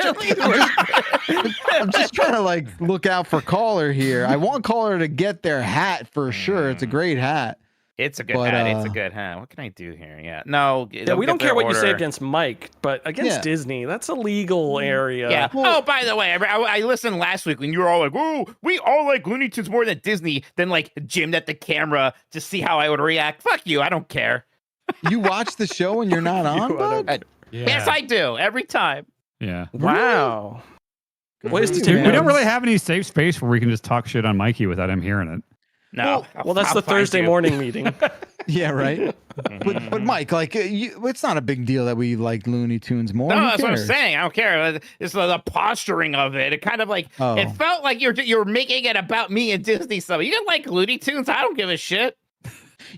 trying to look out for Caller here. I want Caller to get their hat for sure. It's a great hat. It's a good It's a good, huh? What can I do here? Yeah. No. Yeah, we don't care what you say against Mike, but against Disney, that's a legal area. Yeah. Oh, by the way, I listened last week when you were all like, "Oh, we all like Looney Tunes more than Disney." Then like Jim at the camera to see how I would react. Fuck you. I don't care. You watch the show when you're not on, bud? Yes, I do. Every time. Yeah. Wow. We don't really have any safe space where we can just talk shit on Mikey without him hearing it. No. Well, that's the Thursday morning meeting. Yeah, right. But Mike, like, it's not a big deal that we like Looney Tunes more. No, Who that's what I'm cares? saying. I don't care. It's the posturing of it. It kind of like it felt like you're making it about me and Disney. So you didn't like Looney Tunes. I don't give a shit.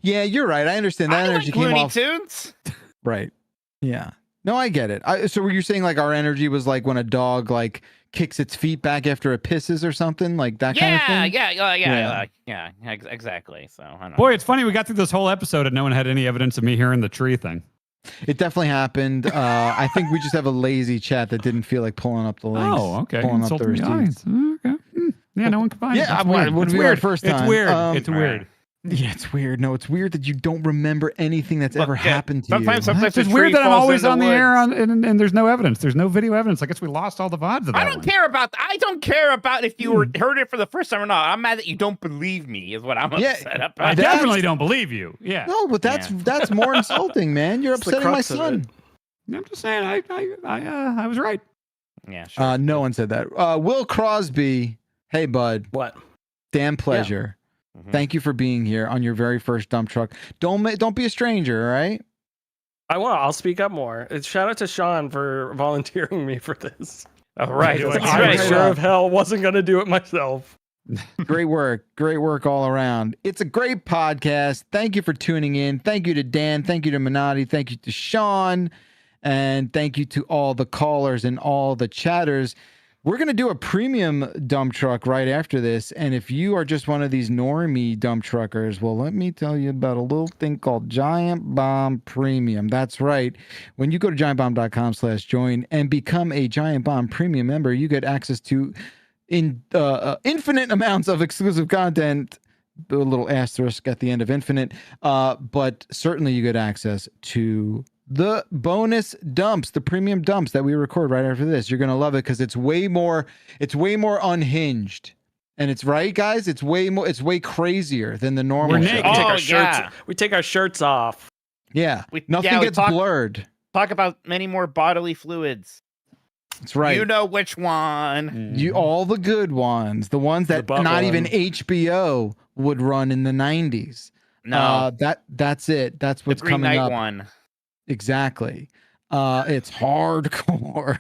Yeah, you're right. I understand that energy like came Looney off. Tunes. Right. Yeah. No, I get it. So were you saying like our energy was like when a dog like kicks its feet back after it pisses or something, like that kind of thing? Yeah, exactly. So I don't Boy, it's funny we got through this whole episode and no one had any evidence of me hearing the tree thing. It definitely happened. I think we just have a lazy chat that didn't feel like pulling up the links. Oh, okay. Pulling up the receipts. Okay. Yeah, no one can find it. Yeah, That's it weird. would It's be weird. our first time. It's weird. It's All weird. right. Yeah, it's weird. No, it's weird that you don't remember anything that's ever happened to you. Sometimes it's weird that I'm always on the air and there's no evidence. There's no video evidence. I guess we lost all the VODs of that. I don't care about if you heard it for the first time or not. I'm mad that you don't believe me. Is what I'm upset about. I definitely don't believe you. Yeah. No, but that's more insulting, man. You're upsetting my son. I'm just saying I was right. Yeah, sure. No one said that. Will Crosby, hey bud. What? Damn pleasure. Thank you for being here on your very first dump truck. Don't be a stranger, all right? I will. I'll speak up more. Shout out to Sean for volunteering me for this. All right. I sure of hell wasn't going to do it myself. Great work all around. It's a great podcast. Thank you for tuning in. Thank you to Dan. Thank you to Minotti. Thank you to Sean. And thank you to all the callers and all the chatters. We're going to do a premium dump truck right after this. And if you are just one of these normie dump truckers, well, let me tell you about a little thing called Giant Bomb Premium. That's right. When you go to giantbomb.com/join and become a Giant Bomb Premium member, you get access to infinite amounts of exclusive content. A little asterisk at the end of infinite. But certainly you get access to the bonus dumps, the premium dumps that we record right after this. You're going to love it because it's way more unhinged. And it's right, guys. It's way crazier than the normal. We're naked. We take our shirts off. Yeah. Nothing gets blurred. Talk about many more bodily fluids. That's right. You know which one. All the good ones. The ones that not even HBO would run in the 90s. No. That's it. That's what's the Green coming Knight up. One. Exactly. It's hardcore.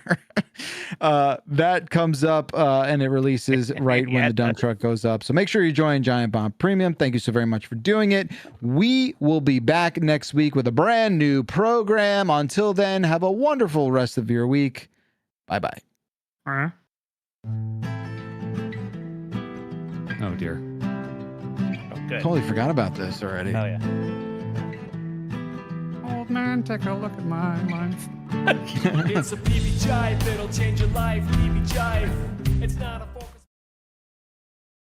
That comes up and it releases right when the dump truck goes up. So make sure you join Giant Bomb Premium. Thank you so very much for doing it. We will be back next week with a brand new program. Until then, have a wonderful rest of your week. Bye-bye. Oh, dear. Oh, good. Totally forgot about this already. Hell yeah. Old man, take a look at my life. It's a PB Jive that'll change your life. PB Jive. It's not a